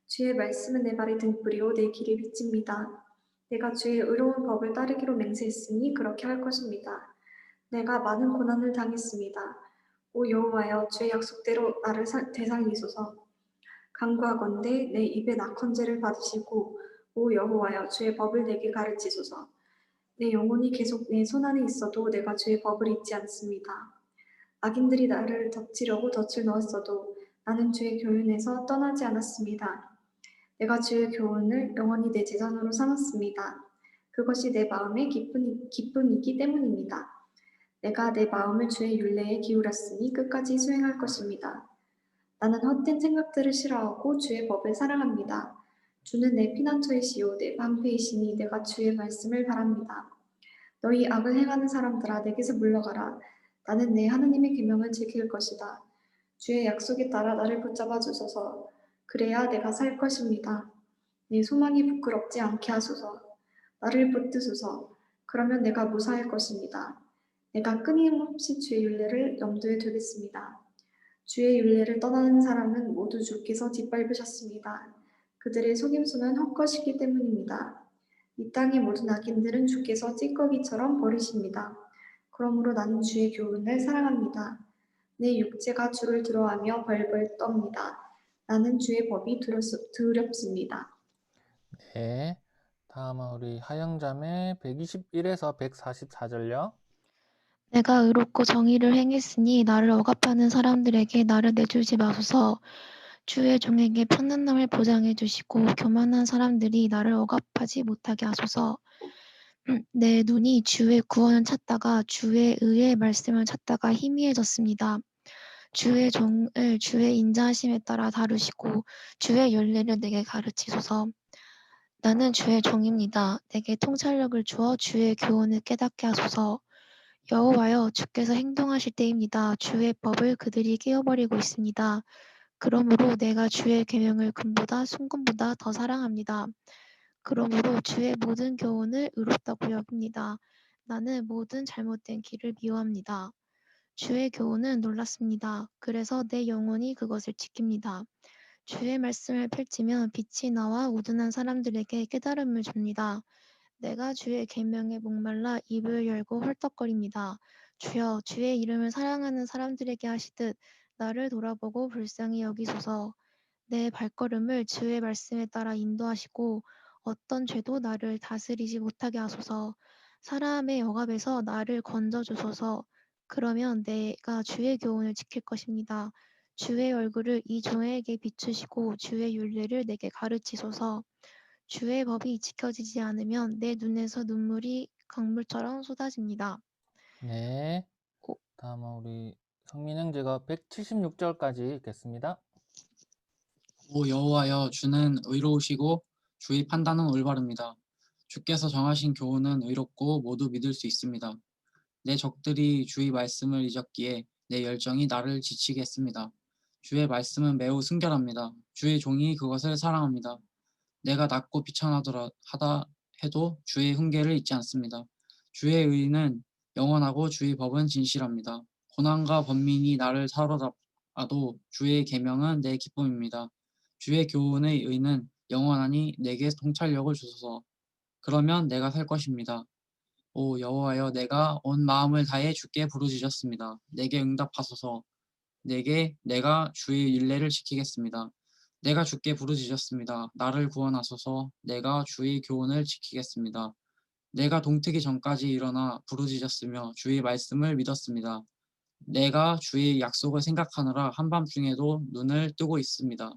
주의 말씀은 내 발의 등불이요 내 길의 빛입니다. 내가 주의 의로운 법을 따르기로 맹세했으니 그렇게 할 것입니다. 내가 많은 고난을 당했습니다. 오 여호와여, 주의 약속대로 나를 되살리소서. 간구하건대 내 입에 낙헌죄를 받으시고, 오 여호와여, 주의 법을 내게 가르치소서. 내 영혼이 계속 내 손안에 있어도 내가 주의 법을 잊지 않습니다. 악인들이 나를 덮치려고 덫을 넣었어도 나는 주의 교훈에서 떠나지 않았습니다. 내가 주의 교훈을 영원히 내 재산으로 삼았습니다. 그것이 내 마음의 기쁨이기 때문입니다. 내가 내 마음을 주의 율례에 기울였으니 끝까지 수행할 것입니다. 나는 헛된 생각들을 싫어하고 주의 법을 사랑합니다. 주는 내 피난처이시오 내 방패이시니 내가 주의 말씀을 바랍니다. 너희 악을 행하는 사람들아 내게서 물러가라. 나는 내 하나님의 계명을 지킬 것이다. 주의 약속에 따라 나를 붙잡아 주소서. 그래야 내가 살 것입니다. 내 소망이 부끄럽지 않게 하소서. 나를 붙드소서. 그러면 내가 무사할 것입니다. 내가 끊임없이 주의 율례를 염두에 두겠습니다. 주의 율례를 떠나는 사람은 모두 주께서 짓밟으셨습니다. 그들의 속임수는 헛것이기 때문입니다. 이 땅의 모든 악인들은 주께서 찌꺼기처럼 버리십니다. 그러므로 나는 주의 교훈을 사랑합니다. 내 육체가 주를 두려워하며 벌벌 떱니다. 나는 주의 법이 두렵습니다. 네. 다음은 우리 하영자매 121에서 144절요. 내가 의롭고 정의를 행했으니 나를 억압하는 사람들에게 나를 내주지 마소서. 주의 종에게 편안함을 보장해 주시고 교만한 사람들이 나를 억압하지 못하게 하소서. 내 눈이 주의 구원을 찾다가 주의 의의 말씀을 찾다가 희미해졌습니다. 주의 종을 주의 인자하심에 따라 다루시고 주의 율례를 내게 가르치소서. 나는 주의 종입니다. 내게 통찰력을 주어 주의 교훈을 깨닫게 하소서. 여호와여, 주께서 행동하실 때입니다. 주의 법을 그들이 깨어버리고 있습니다. 그러므로 내가 주의 계명을 금보다 순금보다 더 사랑합니다. 그러므로 주의 모든 교훈을 의롭다고 여깁니다. 나는 모든 잘못된 길을 미워합니다. 주의 교훈은 놀랍습니다. 그래서 내 영혼이 그것을 지킵니다. 주의 말씀을 펼치면 빛이 나와 우둔한 사람들에게 깨달음을 줍니다. 내가 주의 계명에 목말라 입을 열고 헐떡거립니다. 주여, 주의 이름을 사랑하는 사람들에게 하시듯 나를 돌아보고 불쌍히 여기소서. 내 발걸음을 주의 말씀에 따라 인도하시고 어떤 죄도 나를 다스리지 못하게 하소서. 사람의 억압에서 나를 건져 주소서. 그러면 내가 주의 교훈을 지킬 것입니다. 주의 얼굴을 이 종에게 비추시고 주의 율례를 내게 가르치소서. 주의 법이 지켜지지 않으면 내 눈에서 눈물이 강물처럼 쏟아집니다. 네. 오, 다음은 우리 성민 형제가 176절까지 읽겠습니다. 오 여호와여, 주는 의로우시고 주의 판단은 올바릅니다. 주께서 정하신 교훈은 의롭고 모두 믿을 수 있습니다. 내 적들이 주의 말씀을 잊었기에 내 열정이 나를 지치게 했습니다. 주의 말씀은 매우 순결합니다. 주의 종이 그것을 사랑합니다. 내가 낮고 비천하다 해도 주의 훈계를 잊지 않습니다. 주의 의는 영원하고 주의 법은 진실합니다. 고난과 번민이 나를 사로잡아도 주의 계명은 내 기쁨입니다. 주의 교훈의 의는 영원하니 내게 통찰력을 주소서. 그러면 내가 살 것입니다. 오 여호와여, 내가 온 마음을 다해 주께 부르짖었습니다. 내게 응답하소서. 내가 주의 율례를 지키겠습니다. 내가 주께 부르짖었습니다. 나를 구원하소서. 내가 주의 교훈을 지키겠습니다. 내가 동트기 전까지 일어나 부르짖었으며 주의 말씀을 믿었습니다. 내가 주의 약속을 생각하느라 한밤중에도 눈을 뜨고 있습니다.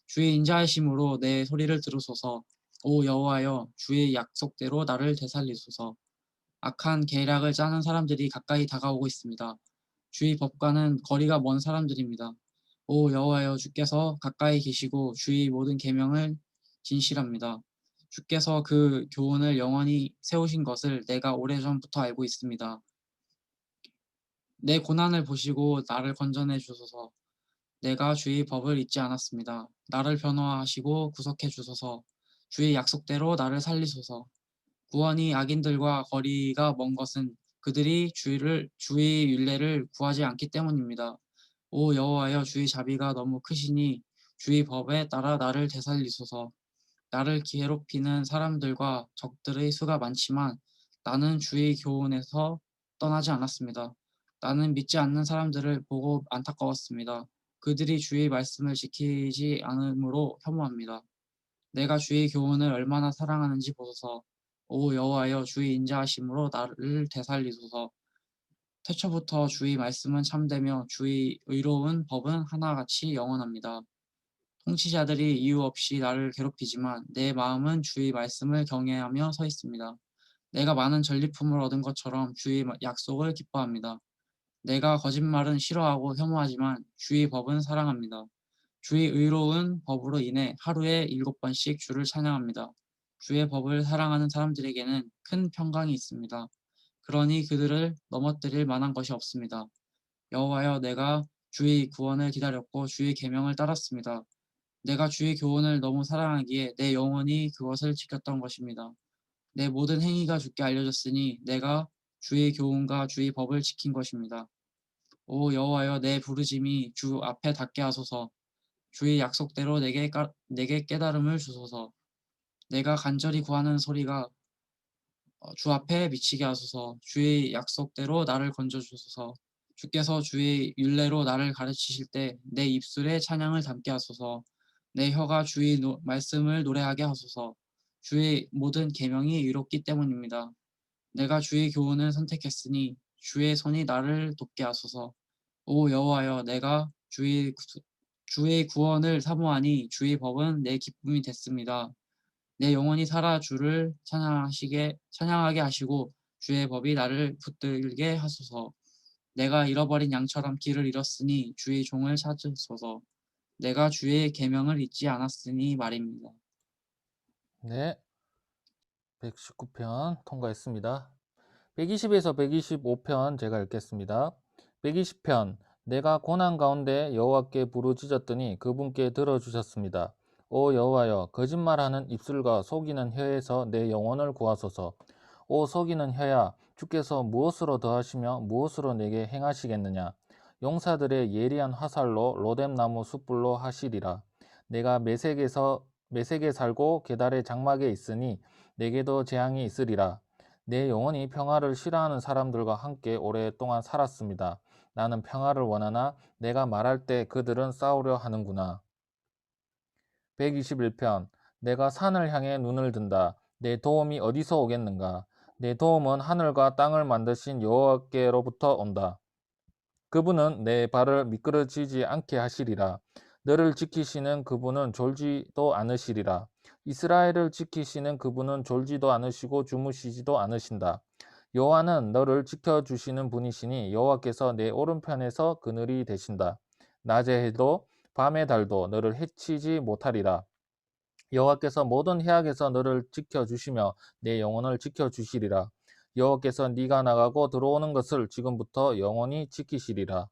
주의 인자하심으로 내 소리를 들으소서. 오 여호와여, 주의 약속대로 나를 되살리소서. 악한 계략을 짜는 사람들이 가까이 다가오고 있습니다. 주의 법과는 거리가 먼 사람들입니다. 오 여호와여, 주께서 가까이 계시고 주의 모든 계명을 진실합니다. 주께서 그 교훈을 영원히 세우신 것을 내가 오래전부터 알고 있습니다. 내 고난을 보시고 나를 건져내 주소서. 내가 주의 법을 잊지 않았습니다. 나를 변호하시고 구속해 주소서. 주의 약속대로 나를 살리소서. 구원이 악인들과 거리가 먼 것은 그들이 주의 율례를 구하지 않기 때문입니다. 오 여호와여, 주의 자비가 너무 크시니 주의 법에 따라 나를 되살리소서. 나를 괴롭히는 사람들과 적들의 수가 많지만 나는 주의 교훈에서 떠나지 않았습니다. 나는 믿지 않는 사람들을 보고 안타까웠습니다. 그들이 주의 말씀을 지키지 않으므로 혐오합니다. 내가 주의 교훈을 얼마나 사랑하는지 보소서. 오 여호와여, 주의 인자하심으로 나를 되살리소서. 태초부터 주의 말씀은 참되며 주의 의로운 법은 하나같이 영원합니다. 통치자들이 이유 없이 나를 괴롭히지만 내 마음은 주의 말씀을 경외하며 서 있습니다. 내가 많은 전리품을 얻은 것처럼 주의 약속을 기뻐합니다. 내가 거짓말은 싫어하고 혐오하지만 주의 법은 사랑합니다. 주의 의로운 법으로 인해 하루에 7번씩 주를 찬양합니다. 주의 법을 사랑하는 사람들에게는 큰 평강이 있습니다. 그러니 그들을 넘어뜨릴 만한 것이 없습니다. 여호와여, 내가 주의 구원을 기다렸고 주의 계명을 따랐습니다. 내가 주의 교훈을 너무 사랑하기에 내 영혼이 그것을 지켰던 것입니다. 내 모든 행위가 주께 알려졌으니 내가 주의 교훈과 주의 법을 지킨 것입니다. 오 여호와여, 내 부르짐이 주 앞에 닿게 하소서. 주의 약속대로 내게 깨달음을 주소서. 내가 간절히 구하는 소리가 주 앞에 미치게 하소서. 주의 약속대로 나를 건져 주소서. 주께서 주의 율례로 나를 가르치실 때 내 입술에 찬양을 담게 하소서. 내 혀가 주의 말씀을 노래하게 하소서. 주의 모든 계명이 의롭기 때문입니다. 내가 주의 교훈을 선택했으니 주의 손이 나를 돕게 하소서. 오 여호와여, 내가 주의 구원을 사모하니 주의 법은 내 기쁨이 됐습니다. 내 영혼이 살아 주를 찬양하게 하시고 주의 법이 나를 붙들게 하소서. 내가 잃어버린 양처럼 길을 잃었으니 주의 종을 찾으소서. 내가 주의 계명을 잊지 않았으니 말입니다. 네. 119편 통과했습니다. 120에서 125편 제가 읽겠습니다. 120편 내가 고난 가운데 여호와께 부르짖었더니 그분께 들어주셨습니다. 오 여호와여, 거짓말하는 입술과 속이는 혀에서 내 영혼을 구하소서. 오 속이는 혀야, 주께서 무엇으로 더하시며 무엇으로 내게 행하시겠느냐. 용사들의 예리한 화살로 로뎀나무 숯불로 하시리라. 내가 메색에 살고 게달의 장막에 있으니 내게도 재앙이 있으리라. 내 영혼이 평화를 싫어하는 사람들과 함께 오랫동안 살았습니다. 나는 평화를 원하나 내가 말할 때 그들은 싸우려 하는구나. 121편 내가 산을 향해 눈을 든다. 내 도움이 어디서 오겠는가. 내 도움은 하늘과 땅을 만드신 여호와께로부터 온다. 그분은 내 발을 미끄러지지 않게 하시리라. 너를 지키시는 그분은 졸지도 않으시리라. 이스라엘을 지키시는 그분은 졸지도 않으시고 주무시지도 않으신다. 여호와는 너를 지켜주시는 분이시니 여호와께서 내 오른편에서 그늘이 되신다. 낮의 해도 밤의 달도 너를 해치지 못하리라. 여호와께서 모든 해악에서 너를 지켜주시며 내 영혼을 지켜주시리라. 여호와께서 네가 나가고 들어오는 것을 지금부터 영원히 지키시리라.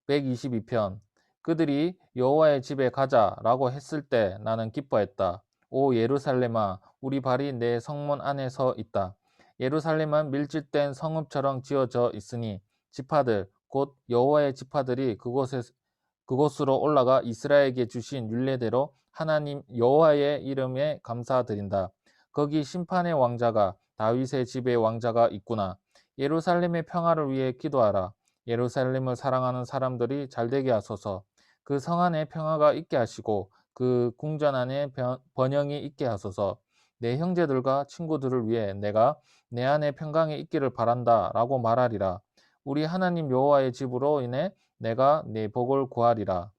122편. 그들이 여호와의 집에 가자라고 했을 때 나는 기뻐했다. 오 예루살렘아, 우리 발이 내 성문 안에 서 있다. 예루살렘은 밀집된 성읍처럼 지어져 있으니 지파들 곧 여호와의 지파들이 그곳으로 올라가 이스라엘에게 주신 율례대로 하나님 여호와의 이름에 감사드린다. 거기 심판의 왕자가 다윗의 집의 왕자가 있구나. 예루살렘의 평화를 위해 기도하라. 예루살렘을 사랑하는 사람들이 잘되게 하소서. 그 성 안에 평화가 있게 하시고 그 궁전 안에 번영이 있게 하소서. 내 형제들과 친구들을 위해 내가 내 안에 평강이 있기를 바란다 라고 말하리라. 우리 하나님 여호와의 집으로 인해 내가 내 복을 구하리라.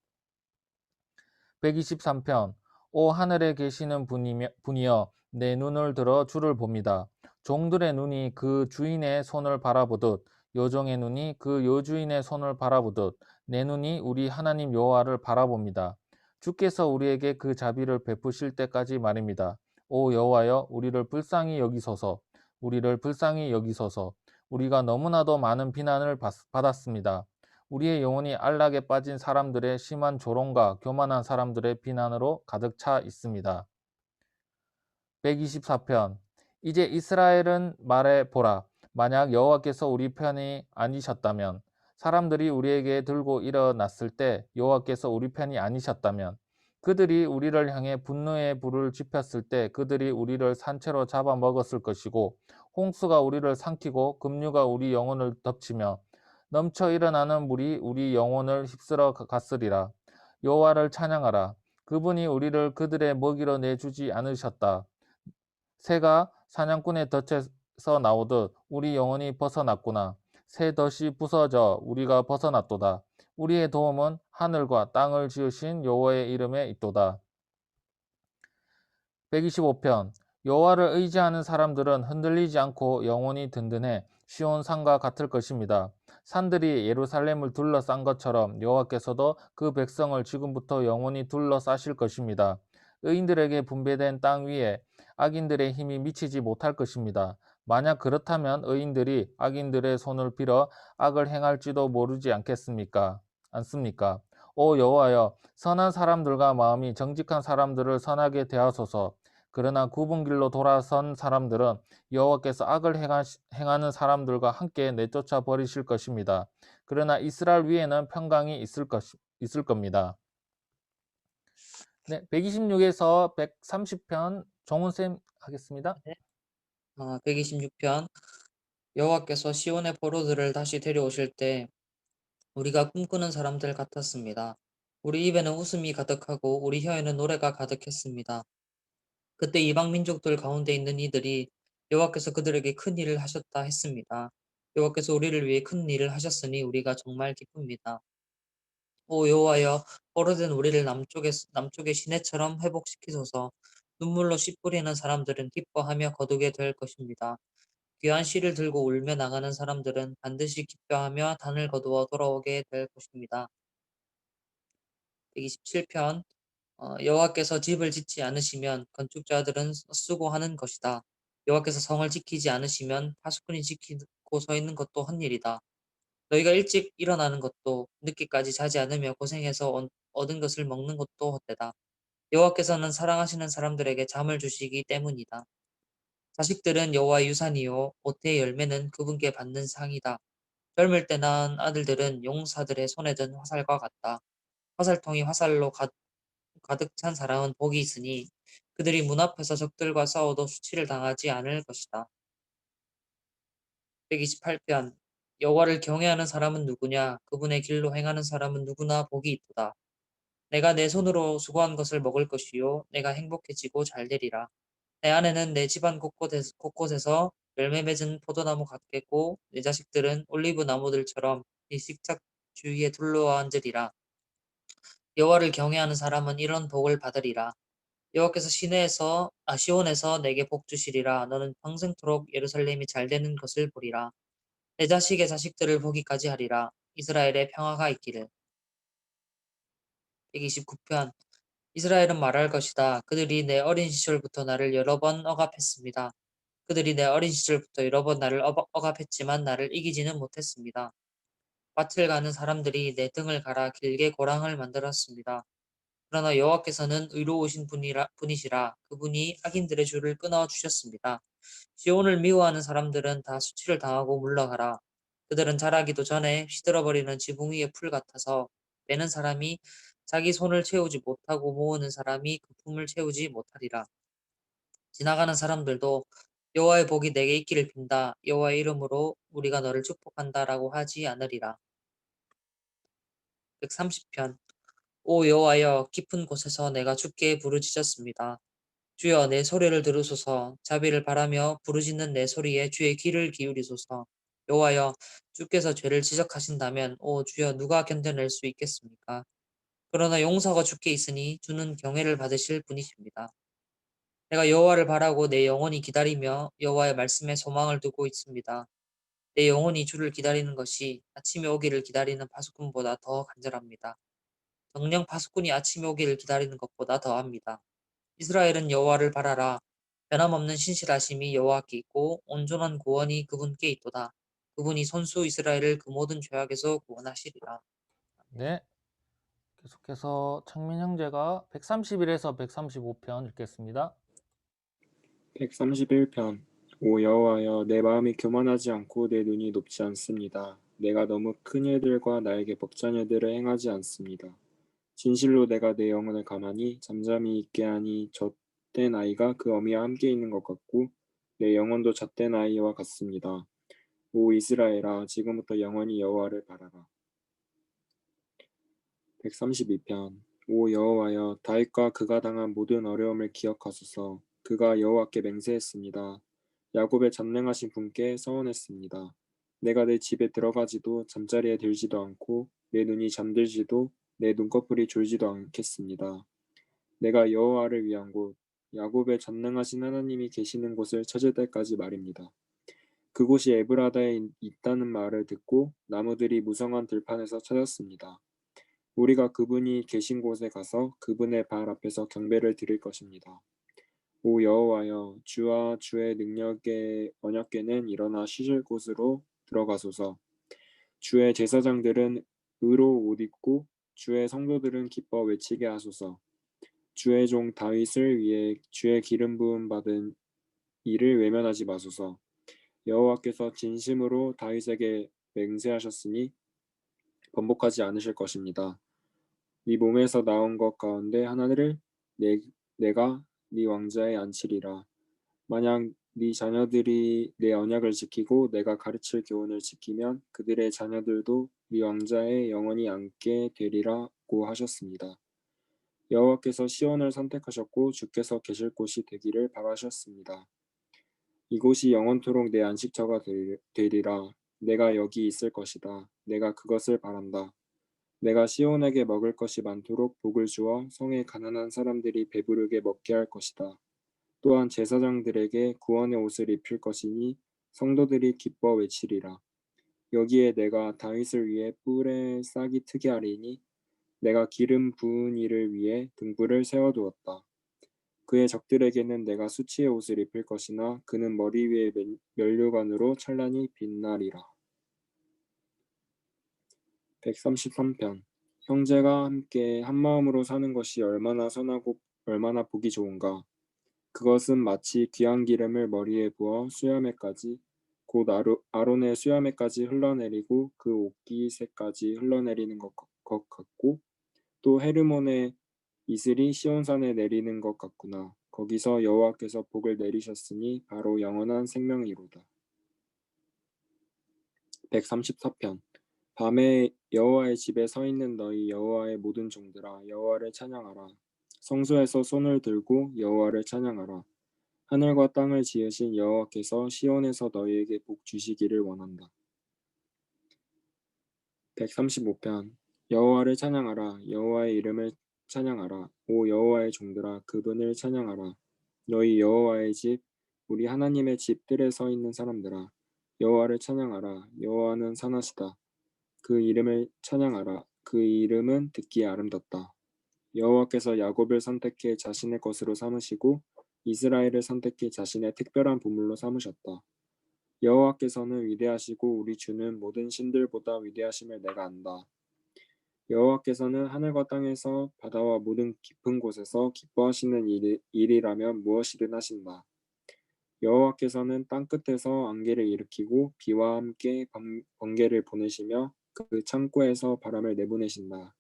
123편. 오 하늘에 계시는 분이여 내 눈을 들어 주를 봅니다. 종들의 눈이 그 주인의 손을 바라보듯 여종의 눈이 그 여주인의 손을 바라보듯 내 눈이 우리 하나님 여호와를 바라봅니다. 주께서 우리에게 그 자비를 베푸실 때까지 말입니다. 오 여호와여 우리를 불쌍히 여기소서. 우리를 불쌍히 여기소서. 우리가 너무나도 많은 비난을 받았습니다. 우리의 영혼이 안락에 빠진 사람들의 심한 조롱과 교만한 사람들의 비난으로 가득 차 있습니다. 124편. 이제 이스라엘은 말해 보라. 만약 여호와께서 우리 편이 아니셨다면, 사람들이 우리에게 들고 일어났을 때 여호와께서 우리 편이 아니셨다면, 그들이 우리를 향해 분노의 불을 지폈을 때 그들이 우리를 산채로 잡아먹었을 것이고, 홍수가 우리를 삼키고 급류가 우리 영혼을 덮치며 넘쳐 일어나는 물이 우리 영혼을 휩쓸어 갔으리라. 여호와를 찬양하라. 그분이 우리를 그들의 먹이로 내주지 않으셨다. 새가 사냥꾼의 덫에서 나오듯 우리 영혼이 벗어났구나. 새 덫이 부서져 우리가 벗어났도다. 우리의 도움은 하늘과 땅을 지으신 여호와의 이름에 있도다. 125편. 여호와를 의지하는 사람들은 흔들리지 않고 영원히 든든해 시온 산과 같을 것입니다. 산들이 예루살렘을 둘러싼 것처럼 여호와께서도 그 백성을 지금부터 영원히 둘러싸실 것입니다. 의인들에게 분배된 땅 위에 악인들의 힘이 미치지 못할 것입니다. 만약 그렇다면 의인들이 악인들의 손을 빌어 악을 행할지도 모르지 않겠습니까? 않습니까? 오 여호와여, 선한 사람들과 마음이 정직한 사람들을 선하게 대하소서. 그러나 굽은 길로 돌아선 사람들은 여호와께서 악을 행하는 사람들과 함께 내쫓아 버리실 것입니다. 그러나 이스라엘 위에는 평강이 있을 겁니다. 네, 126에서 130편 정훈쌤 하겠습니다. 126편. 여호와께서 시온의 포로들을 다시 데려오실 때 우리가 꿈꾸는 사람들 같았습니다. 우리 입에는 웃음이 가득하고 우리 혀에는 노래가 가득했습니다. 그때 이방 민족들 가운데 있는 이들이 여호와께서 그들에게 큰 일을 하셨다 했습니다. 여호와께서 우리를 위해 큰 일을 하셨으니 우리가 정말 기쁩니다. 오 여호와여, 포로된 우리를 남쪽의 시내처럼 회복시키소서. 눈물로 씨 뿌리는 사람들은 기뻐하며 거두게 될 것입니다. 귀한 씨를 들고 울며 나가는 사람들은 반드시 기뻐하며 단을 거두어 돌아오게 될 것입니다. 127편. 여호와께서 집을 짓지 않으시면 건축자들은 수고하는 것이다. 여호와께서 성을 지키지 않으시면 파수꾼이 지키고 서 있는 것도 헛일이다. 너희가 일찍 일어나는 것도 늦게까지 자지 않으며 고생해서 얻은 것을 먹는 것도 헛되다. 여호와께서는 사랑하시는 사람들에게 잠을 주시기 때문이다. 자식들은 여호와의 유산이요 모태의 열매는 그분께 받는 상이다. 젊을 때 낳은 아들들은 용사들의 손에 든 화살과 같다. 화살통이 화살로 가득 찬 사람은 복이 있으니 그들이 문 앞에서 적들과 싸워도 수치를 당하지 않을 것이다. 128편. 여호와를 경외하는 사람은 누구냐? 그분의 길로 행하는 사람은 누구나 복이 있도다. 내가 내 손으로 수고한 것을 먹을 것이요 내가 행복해지고 잘되리라. 내 아내는 내 집안 곳곳에서 열매 맺은 포도나무 같겠고 내 자식들은 올리브 나무들처럼 네 식탁 주위에 둘러와 앉으리라. 여호와를 경외하는 사람은 이런 복을 받으리라. 여호와께서 시온에서 내게 복 주시리라. 너는 평생토록 예루살렘이 잘 되는 것을 보리라. 내 자식의 자식들을 보기까지 하리라. 이스라엘의 평화가 있기를. 129편. 이스라엘은 말할 것이다. 그들이 내 어린 시절부터 나를 여러 번 억압했습니다. 그들이 내 어린 시절부터 여러 번 나를 억압했지만 나를 이기지는 못했습니다. 밭을 가는 사람들이 내 등을 갈아 길게 고랑을 만들었습니다. 그러나 여호와께서는 의로우신 분이시라. 그분이 악인들의 줄을 끊어 주셨습니다. 시온을 미워하는 사람들은 다 수치를 당하고 물러가라. 그들은 자라기도 전에 시들어버리는 지붕 위의 풀 같아서 빼는 사람이 자기 손을 채우지 못하고 모으는 사람이 그 품을 채우지 못하리라. 지나가는 사람들도 여호와의 복이 내게 있기를 빈다. 여호와의 이름으로 우리가 너를 축복한다라고 하지 않으리라. 130편. 오 여호와여, 깊은 곳에서 내가 주께 부르짖었습니다. 주여, 내 소리를 들으소서. 자비를 바라며 부르짖는 내 소리에 주의 귀를 기울이소서. 여호와여, 주께서 죄를 지적하신다면 오 주여, 누가 견뎌낼 수 있겠습니까? 그러나 용서가 주께 있으니 주는 경외를 받으실 분이십니다. 내가 여호와를 바라고 내 영혼이 기다리며 여호와의 말씀에 소망을 두고 있습니다. 내 영혼이 주를 기다리는 것이 아침에 오기를 기다리는 파수꾼보다 더 간절합니다. 정녕 파수꾼이 아침에 오기를 기다리는 것보다 더합니다. 이스라엘은 여호와를 바라라. 변함없는 신실하심이 여호와께 있고 온전한 구원이 그분께 있도다. 그분이 손수 이스라엘을 그 모든 죄악에서 구원하시리라. 네. 계속해서 창민 형제가 131에서 135편 읽겠습니다. 131편. 오 여호와여, 내 마음이 교만하지 않고 내 눈이 높지 않습니다. 내가 너무 큰 일들과 나에게 벅찬 일들을 행하지 않습니다. 진실로 내가 내 영혼을 가만히 잠잠히 있게 하니 젖된 아이가 그 어미와 함께 있는 것 같고 내 영혼도 젖된 아이와 같습니다. 오 이스라엘아, 지금부터 영원히 여호와를 바라라. 132편. 오 여호와여, 다윗과 그가 당한 모든 어려움을 기억하소서. 그가 여호와께 맹세했습니다. 야곱의 전능하신 분께 서원했습니다. 내가 내 집에 들어가지도 잠자리에 들지도 않고 내 눈이 잠들지도 내 눈꺼풀이 졸지도 않겠습니다. 내가 여호와를 위한 곳, 야곱의 전능하신 하나님이 계시는 곳을 찾을 때까지 말입니다. 그곳이 에브라다에 있다는 말을 듣고 나무들이 무성한 들판에서 찾았습니다. 우리가 그분이 계신 곳에 가서 그분의 발 앞에서 경배를 드릴 것입니다. 오 여호와여, 주와 주의 능력의 언약궤는 일어나 쉬실 곳으로 들어가소서. 주의 제사장들은 의로 옷 입고 주의 성도들은 기뻐 외치게 하소서. 주의 종 다윗을 위해 주의 기름 부음 받은 이를 외면하지 마소서. 여호와께서 진심으로 다윗에게 맹세하셨으니 번복하지 않으실 것입니다. 네 몸에서 나온 것 가운데 하나를 내가 네 왕자에 앉히리라. 만약 네 자녀들이 내 언약을 지키고 내가 가르칠 교훈을 지키면 그들의 자녀들도 네 왕자에 영원히 앉게 되리라고 하셨습니다. 여호와께서 시온을 선택하셨고 주께서 계실 곳이 되기를 바라셨습니다. 이곳이 영원토록 내 안식처가 되리라. 내가 여기 있을 것이다. 내가 그것을 바란다. 내가 시온에게 먹을 것이 많도록 복을 주어 성의 가난한 사람들이 배부르게 먹게 할 것이다. 또한 제사장들에게 구원의 옷을 입힐 것이니 성도들이 기뻐 외치리라. 여기에 내가 다윗을 위해 뿔에 싹이 트게 하리니 내가 기름 부은 이를 위해 등불을 세워두었다. 그의 적들에게는 내가 수치의 옷을 입힐 것이나 그는 머리 위에 면류관으로 찬란히 빛나리라. 133편. 형제가 함께 한마음으로 사는 것이 얼마나 선하고 얼마나 보기 좋은가. 그것은 마치 귀한 기름을 머리에 부어 수염에까지 곧 아론의 수염에까지 흘러내리고 그 옷깃에까지 흘러내리는 것 같고 또 헤르몬의 이슬이 시온산에 내리는 것 같구나. 거기서 여호와께서 복을 내리셨으니 바로 영원한 생명이로다. 134편. 밤에 여호와의 집에 서 있는 너희 여호와의 모든 종들아, 여호와를 찬양하라. 성소에서 손을 들고 여호와를 찬양하라. 하늘과 땅을 지으신 여호와께서 시온에서 너희에게 복 주시기를 원한다. 135편 여호와를 찬양하라. 여호와의 이름을 찬양하라. 오 여호와의 종들아 그분을 찬양하라. 너희 여호와의 집 우리 하나님의 집 뜰에 서 있는 사람들아 여호와를 찬양하라. 여호와는 선하시다. 그 이름을 찬양하라. 그 이름은 듣기에 아름답다. 여호와께서 야곱을 선택해 자신의 것으로 삼으시고 이스라엘을 선택해 자신의 특별한 보물로 삼으셨다. 여호와께서는 위대하시고 우리 주는 모든 신들보다 위대하심을 내가 안다. 여호와께서는 하늘과 땅에서 바다와 모든 깊은 곳에서 기뻐하시는 일이라면 무엇이든 하신다. 여호와께서는 땅 끝에서 안개를 일으키고 비와 함께 번개를 보내시며 그 창고에서 바람을 내보내신다.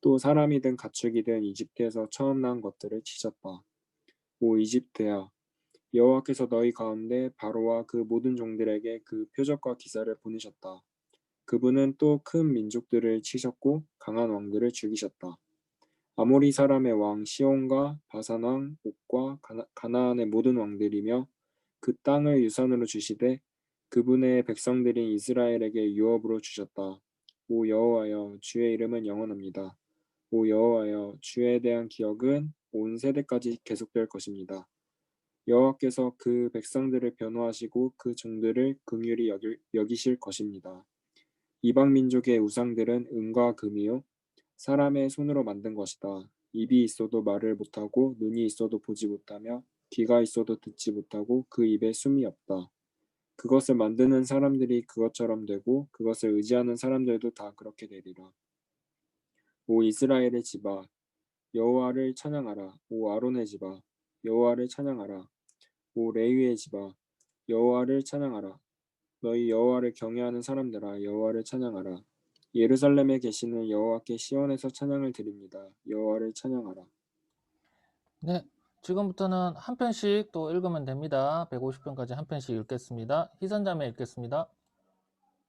또 사람이든 가축이든 이집트에서 처음 난 것들을 치셨다. 오 이집트야 여호와께서 너희 가운데 바로와 그 모든 종들에게 그 표적과 기사를 보내셨다. 그분은 또 큰 민족들을 치셨고 강한 왕들을 죽이셨다. 아모리 사람의 왕 시온과 바산 왕 옥과 가나안의 모든 왕들이며 그 땅을 유산으로 주시되 그분의 백성들인 이스라엘에게 유업으로 주셨다. 오 여호와여 주의 이름은 영원합니다. 오 여호와여 주에 대한 기억은 온 세대까지 계속될 것입니다. 여호와께서 그 백성들을 변호하시고 그 종들을 긍휼히 여기실 것입니다. 이방 민족의 우상들은 은과 금이요 사람의 손으로 만든 것이다. 입이 있어도 말을 못하고 눈이 있어도 보지 못하며 귀가 있어도 듣지 못하고 그 입에 숨이 없다. 그것을 만드는 사람들이 그것처럼 되고 그것을 의지하는 사람들도 다 그렇게 되리라. 오 이스라엘의 집아 여호와를 찬양하라. 오 아론의 집아 여호와를 찬양하라. 오 레위의 집아 여호와를 찬양하라. 너희 여호와를 경외하는 사람들아 여호와를 찬양하라. 예루살렘에 계시는 여호와께 시온에서 찬양을 드립니다. 여호와를 찬양하라. 네, 지금부터는 한 편씩 또 읽으면 됩니다. 150편까지 한 편씩 읽겠습니다. 희선자매 읽겠습니다.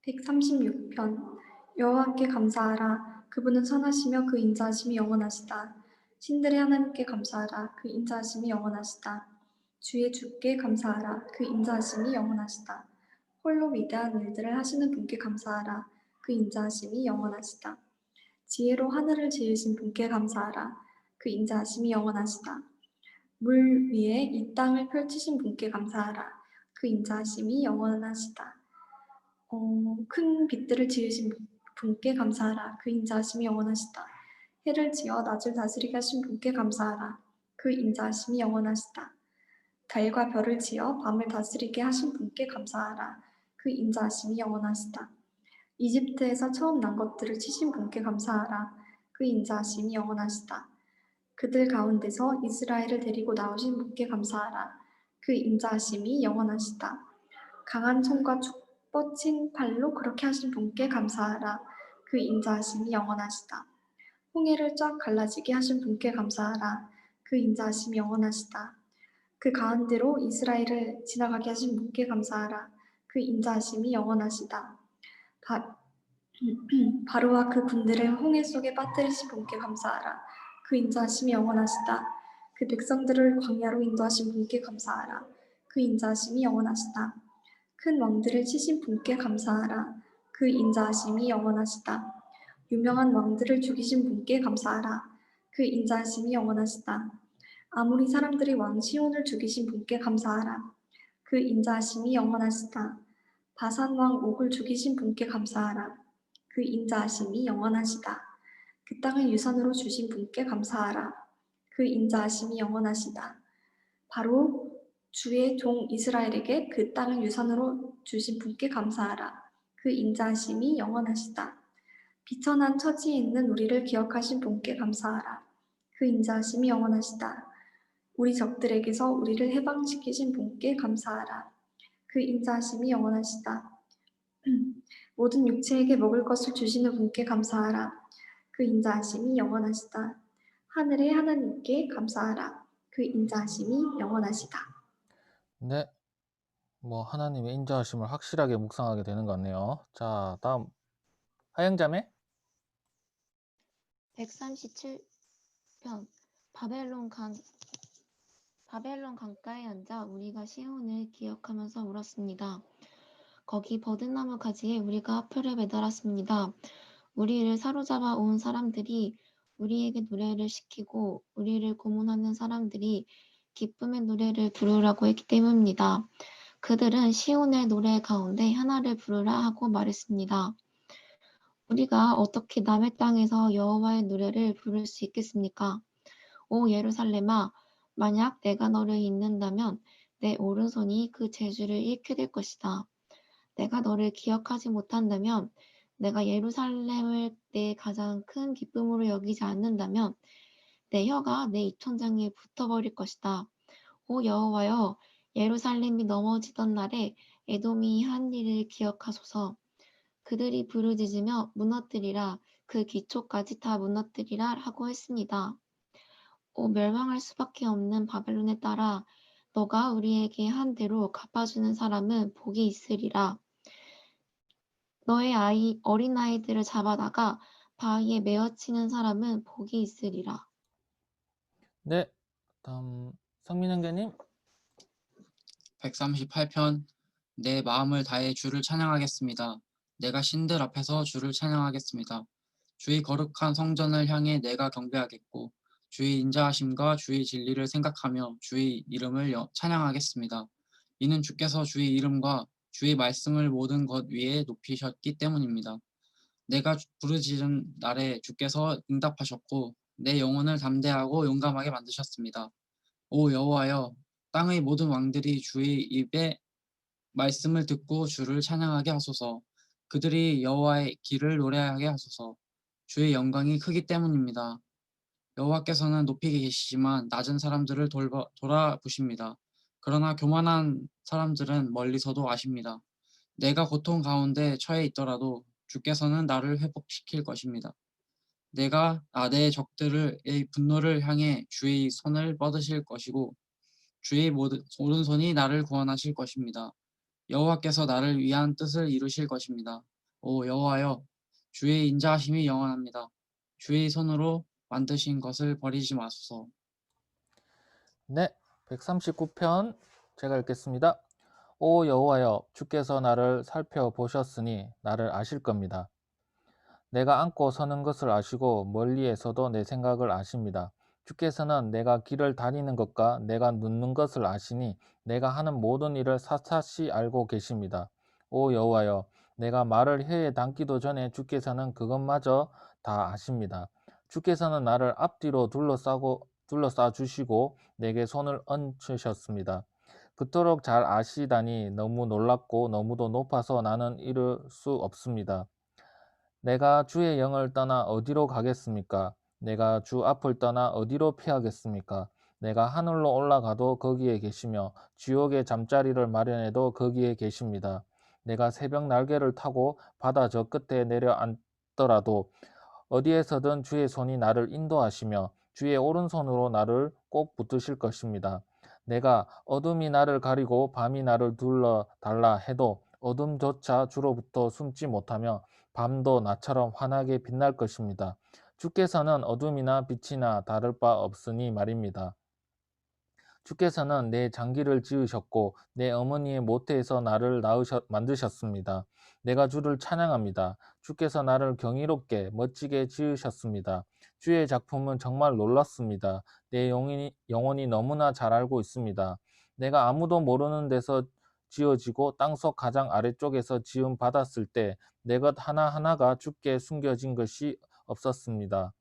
136편 여호와께 감사하라. 그분은 선하시며 그 인자하심이 영원하시다. 신들의 하나님께 감사하라. 그 인자하심이 영원하시다. 주의 주께 감사하라. 그 인자하심이 영원하시다. 홀로 위대한 일들을 하시는 분께 감사하라. 그 인자하심이 영원하시다. 지혜로 하늘을 지으신 분께 감사하라. 그 인자하심이 영원하시다. 물 위에 이 땅을 펼치신 분께 감사하라. 그 인자하심이 영원하시다. 큰 빛들을 지으신 분께 감사하라. 그 인자하심이 영원하시다. 해를 지어 낮을 다스리게 하신 분께 감사하라. 그 인자하심이 영원하시다. 달과 별을 지어 밤을 다스리게 하신 분께 감사하라. 그 인자하심이 영원하시다. 이집트에서 처음 난 것들을 치신 분께 감사하라. 그 인자하심이 영원하시다. 그들 가운데서 이스라엘을 데리고 나오신 분께 감사하라. 그 인자하심이 영원하시다. 강한 손과 축 뻗친 팔로 그렇게 하신 분께 감사하라. 그 인자하심이 영원하시다. 홍해를 쫙 갈라지게 하신 분께 감사하라. 그 인자하심이 영원하시다. 그 가운데로 이스라엘을 지나가게 하신 분께 감사하라. 그 인자하심이 영원하시다. 바로와 그 군대를 홍해 속에 빠뜨리신 분께 감사하라. 그 인자하심이 영원하시다. 그 백성들을 광야로 인도하신 분께 감사하라. 그 인자하심이 영원하시다. 큰 왕들을 치신 분께 감사하라. 그 인자하심이 영원하시다. 유명한 왕들을 죽이신 분께 감사하라. 그 인자하심이 영원하시다. 아무리 사람들이 왕 시온을 죽이신 분께 감사하라. 그 인자하심이 영원하시다. 바산 왕 옥을 죽이신 분께 감사하라. 그 인자하심이 영원하시다. 그 땅을 유산으로 주신 분께 감사하라. 그 인자하심이 영원하시다. 바로 주의 종 이스라엘에게 그 땅을 유산으로 주신 분께 감사하라. 그 인자하심이 영원하시다. 비천한 처지에 있는 우리를 기억하신 분께 감사하라. 그 인자하심이 영원하시다. 우리 적들에게서 우리를 해방시키신 분께 감사하라. 그 인자하심이 영원하시다. 모든 육체에게 먹을 것을 주시는 분께 감사하라. 그 인자하심이 영원하시다. 하늘의 하나님께 감사하라. 그 인자하심이 영원하시다. 네, 하나님의 인자하심을 확실하게 묵상하게 되는 것 같네요. 자, 다음 하영자매. 137편 바벨론 강가에 앉아 우리가 시온을 기억하면서 울었습니다. 거기 버드나무 가지에 우리가 표를 매달았습니다. 우리를 사로잡아 온 사람들이 우리에게 노래를 시키고 우리를 고문하는 사람들이 기쁨의 노래를 부르라고 했기 때문입니다. 그들은 시온의 노래 가운데 하나를 부르라 하고 말했습니다. 우리가 어떻게 남의 땅에서 여호와의 노래를 부를 수 있겠습니까? 오 예루살렘아, 만약 내가 너를 잊는다면 내 오른손이 그 재주를 잃게 될 것이다. 내가 너를 기억하지 못한다면, 내가 예루살렘을 내 가장 큰 기쁨으로 여기지 않는다면 내 혀가 내 입천장에 붙어버릴 것이다. 오 여호와여, 예루살렘이 넘어지던 날에 에돔이 한 일을 기억하소서. 그들이 부르짖으며 무너뜨리라, 그 기초까지 다 무너뜨리라 하고 했습니다. 오 멸망할 수밖에 없는 바벨론에 따라 너가 우리에게 한 대로 갚아주는 사람은 복이 있으리라. 너의 어린아이들을 잡아다가 바위에 메어치는 사람은 복이 있으리라. 네, 다음 성민형제님. 138편 내 마음을 다해 주를 찬양하겠습니다. 내가 신들 앞에서 주를 찬양하겠습니다. 주의 거룩한 성전을 향해 내가 경배하겠고 주의 인자하심과 주의 진리를 생각하며 주의 이름을 찬양하겠습니다. 이는 주께서 주의 이름과 주의 말씀을 모든 것 위에 높이셨기 때문입니다. 내가 부르짖은 날에 주께서 응답하셨고 내 영혼을 담대하고 용감하게 만드셨습니다. 오 여호와여, 땅의 모든 왕들이 주의 입에 말씀을 듣고 주를 찬양하게 하소서. 그들이 여호와의 길을 노래하게 하소서. 주의 영광이 크기 때문입니다. 여호와께서는 높이 계시지만 낮은 사람들을 돌아보십니다. 그러나 교만한 사람들은 멀리서도 아십니다. 내가 고통 가운데 처해 있더라도 주께서는 나를 회복시킬 것입니다. 내 적들의 분노를 향해 주의 손을 뻗으실 것이고 주의 오른손이 나를 구원하실 것입니다. 여호와께서 나를 위한 뜻을 이루실 것입니다. 오 여호와여, 주의 인자하심이 영원합니다. 주의 손으로 만드신 것을 버리지 마소서. 네, 139편 제가 읽겠습니다. 오 여호와여, 주께서 나를 살펴보셨으니 나를 아실 겁니다. 내가 앉고 서는 것을 아시고 멀리에서도 내 생각을 아십니다. 주께서는 내가 길을 다니는 것과 내가 눕는 것을 아시니 내가 하는 모든 일을 사사시 알고 계십니다. 오 여호와여, 내가 말을 혀에 담기도 전에 주께서는 그것마저 다 아십니다. 주께서는 나를 앞뒤로 둘러싸 주시고 내게 손을 얹으셨습니다. 그토록 잘 아시다니 너무 놀랍고 너무도 높아서 나는 이룰 수 없습니다. 내가 주의 영을 떠나 어디로 가겠습니까? 내가 주 앞을 떠나 어디로 피하겠습니까? 내가 하늘로 올라가도 거기에 계시며 지옥의 잠자리를 마련해도 거기에 계십니다. 내가 새벽 날개를 타고 바다 저 끝에 내려앉더라도 어디에서든 주의 손이 나를 인도하시며 주의 오른손으로 나를 꼭 붙드실 것입니다. 내가 어둠이 나를 가리고 밤이 나를 둘러달라 해도 어둠조차 주로부터 숨지 못하며 밤도 나처럼 환하게 빛날 것입니다. 주께서는 어둠이나 빛이나 다를 바 없으니 말입니다. 주께서는 내 장기를 지으셨고 내 어머니의 모태에서 나를 만드셨습니다. 내가 주를 찬양합니다. 주께서 나를 경이롭게 멋지게 지으셨습니다. 주의 작품은 정말 놀랍습니다. 내 영혼이 너무나 잘 알고 있습니다. 내가 아무도 모르는 데서 지어지고 땅속 가장 아래쪽에서 지음 받았을 때 내 것 하나하나가 주께 숨겨진 것이 없었습니다.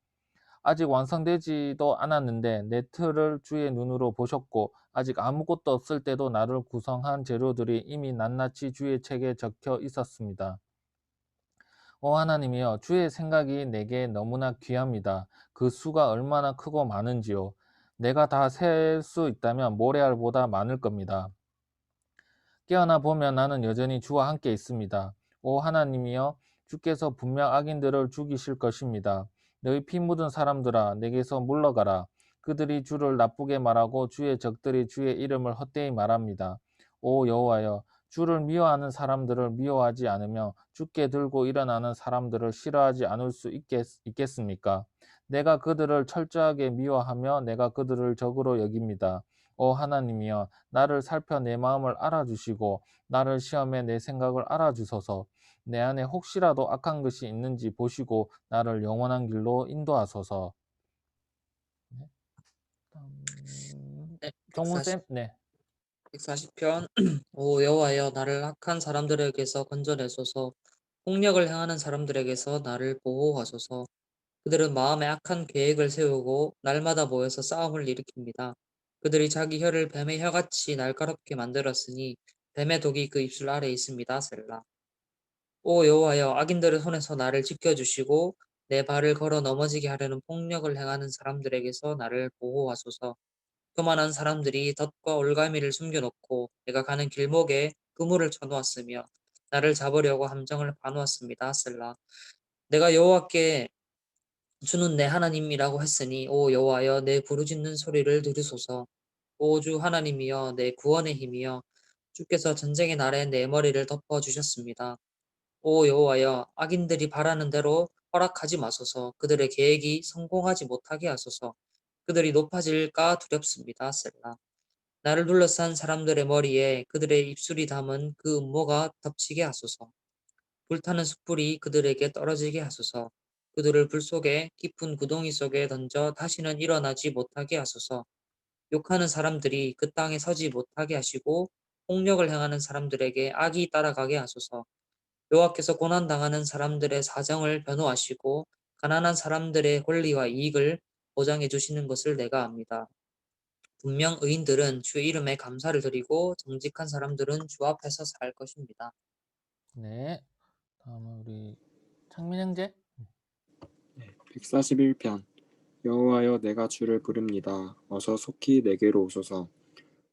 아직 완성되지도 않았는데 내 틀을 주의 눈으로 보셨고 아직 아무것도 없을 때도 나를 구성한 재료들이 이미 낱낱이 주의 책에 적혀 있었습니다. 오 하나님이여, 주의 생각이 내게 너무나 귀합니다. 그 수가 얼마나 크고 많은지요. 내가 다 셀 수 있다면 모래알보다 많을 겁니다. 깨어나 보면 나는 여전히 주와 함께 있습니다. 오 하나님이여, 주께서 분명 악인들을 죽이실 것입니다. 너희 피 묻은 사람들아, 내게서 물러가라. 그들이 주를 나쁘게 말하고 주의 적들이 주의 이름을 헛되이 말합니다. 오 여호와여, 주를 미워하는 사람들을 미워하지 않으며 주께 들고 일어나는 사람들을 싫어하지 않을 수 있겠습니까? 내가 그들을 철저하게 미워하며 내가 그들을 적으로 여깁니다. 하나님이여 나를 살펴 내 마음을 알아주시고 나를 시험해 내 생각을 알아주소서. 내 안에 혹시라도 악한 것이 있는지 보시고 나를 영원한 길로 인도하소서. 네. 네, 정문쌤, 네. 140편. 오 여호와여 나를 악한 사람들에게서 건져내소서. 폭력을 행하는 사람들에게서 나를 보호하소서. 그들은 마음에 악한 계획을 세우고 날마다 모여서 싸움을 일으킵니다. 그들이 자기 혀를 뱀의 혀같이 날카롭게 만들었으니 뱀의 독이 그 입술 아래에 있습니다. 셀라. 오 여호와여 악인들의 손에서 나를 지켜주시고 내 발을 걸어 넘어지게 하려는 폭력을 행하는 사람들에게서 나를 보호하소서. 교만한 사람들이 덫과 올가미를 숨겨놓고 내가 가는 길목에 그물을 쳐놓았으며 나를 잡으려고 함정을 파놓았습니다. 셀라. 내가 여호와께 주는 내 하나님이라고 했으니 오 여호와여 내 부르짖는 소리를 들으소서. 오 주 하나님이여 내 구원의 힘이여 주께서 전쟁의 날에 내 머리를 덮어 주셨습니다. 오 여호와여 악인들이 바라는 대로 허락하지 마소서. 그들의 계획이 성공하지 못하게 하소서. 그들이 높아질까 두렵습니다. 셀라. 나를 둘러싼 사람들의 머리에 그들의 입술이 담은 그 음모가 덮치게 하소서. 불타는 숯불이 그들에게 떨어지게 하소서. 그들을 불 속에 깊은 구덩이 속에 던져 다시는 일어나지 못하게 하소서. 욕하는 사람들이 그 땅에 서지 못하게 하시고 폭력을 행하는 사람들에게 악이 따라가게 하소서. 여호와께서 고난당하는 사람들의 사정을 변호하시고 가난한 사람들의 권리와 이익을 보장해 주시는 것을 내가 압니다. 분명 의인들은 주의 이름에 감사를 드리고 정직한 사람들은 주 앞에서 살 것입니다. 네. 다음은 우리 창민 형제. 141편. 여호와여 내가 주를 부릅니다. 어서 속히 내게로 오소서.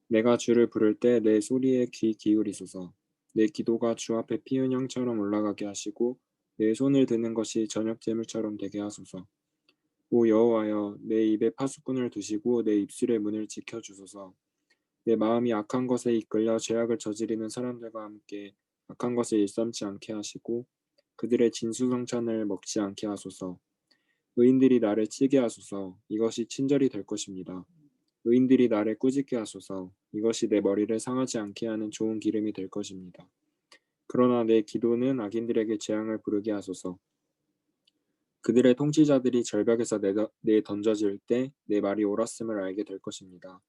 내가 주를 부를 때 내 소리에 귀 기울이소서. 내 기도가 주 앞에 피은 양처럼 올라가게 하시고 내 손을 드는 것이 저녁 제물처럼 되게 하소서. 오 여호와여 내 입에 파수꾼을 두시고 내 입술의 문을 지켜 주소서. 내 마음이 악한 것에 이끌려 죄악을 저지르는 사람들과 함께 악한 것을 일삼지 않게 하시고 그들의 진수성찬을 먹지 않게 하소서. 의인들이 나를 치게 하소서. 이것이 친절이 될 것입니다. 의인들이 나를 꾸짖게 하소서. 이것이 내 머리를 상하지 않게 하는 좋은 기름이 될 것입니다. 그러나 내 기도는 악인들에게 재앙을 부르게 하소서. 그들의 통치자들이 절벽에서 던져질 때 내 말이 옳았음을 알게 될 것입니다.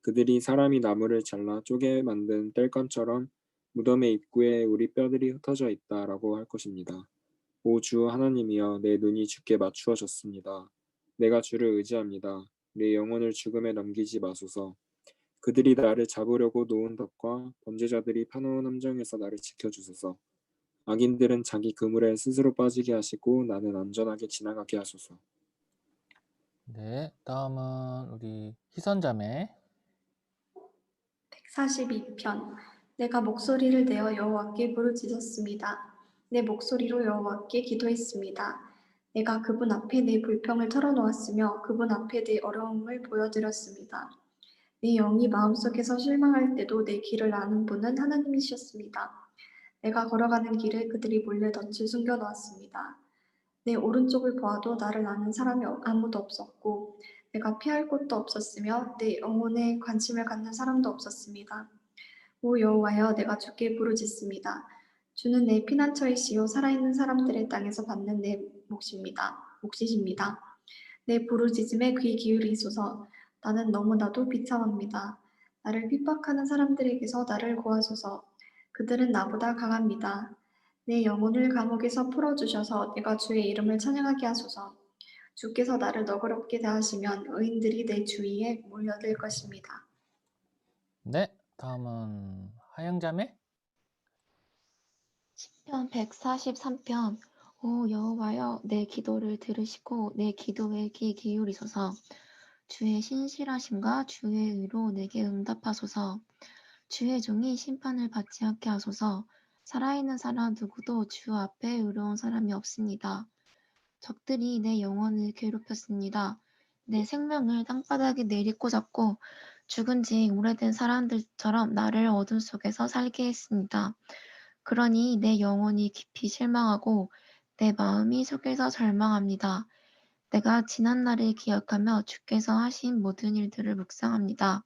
그들이 사람이 나무를 잘라 쪼개 만든 땔감처럼 무덤의 입구에 우리 뼈들이 흩어져 있다라고 할 것입니다. 오 주 하나님이여 내 눈이 주께 맞추어졌습니다. 내가 주를 의지합니다. 내 영혼을 죽음에 넘기지 마소서. 그들이 나를 잡으려고 놓은 덫과 범죄자들이 파놓은 함정에서 나를 지켜주소서. 악인들은 자기 그물에 스스로 빠지게 하시고 나는 안전하게 지나가게 하소서. 네. 다음은 우리 희선자매. 142편. 내가 목소리를 내어 여호와께 부르짖었습니다. 내 목소리로 여호와께 기도했습니다. 내가 그분 앞에 내 불평을 털어놓았으며 그분 앞에 내 어려움을 보여드렸습니다. 내 영이 마음속에서 실망할 때도 내 길을 아는 분은 하나님이셨습니다. 내가 걸어가는 길에 그들이 몰래 덫을 숨겨놓았습니다. 내 오른쪽을 보아도 나를 아는 사람이 아무도 없었고 내가 피할 곳도 없었으며 내 영혼에 관심을 갖는 사람도 없었습니다. 오 여호와여 내가 주께 부르짖습니다. 주는 내 피난처이시요 살아있는 사람들의 땅에서 받는 내 몫이십니다. 내 부르짖음에 귀 기울이소서. 나는 너무나도 비참합니다. 나를 핍박하는 사람들에게서 나를 구하소서. 그들은 나보다 강합니다. 내 영혼을 감옥에서 풀어주셔서 내가 주의 이름을 찬양하게 하소서. 주께서 나를 너그럽게 대하시면 의인들이 내 주위에 몰려들 것입니다. 네. 다음은 하영자매. 시편 143편. 오 여호와여 내 기도를 들으시고 내 기도에 귀 기울이소서. 주의 신실하심과 주의 의로 내게 응답하소서. 주의 종이 심판을 받지 않게 하소서. 살아있는 사람 누구도 주 앞에 의로운 사람이 없습니다. 적들이 내 영혼을 괴롭혔습니다. 내 생명을 땅바닥에 내리꽂았고 죽은 지 오래된 사람들처럼 나를 어둠 속에서 살게 했습니다. 그러니 내 영혼이 깊이 실망하고 내 마음이 속에서 절망합니다. 내가 지난 날을 기억하며 주께서 하신 모든 일들을 묵상합니다.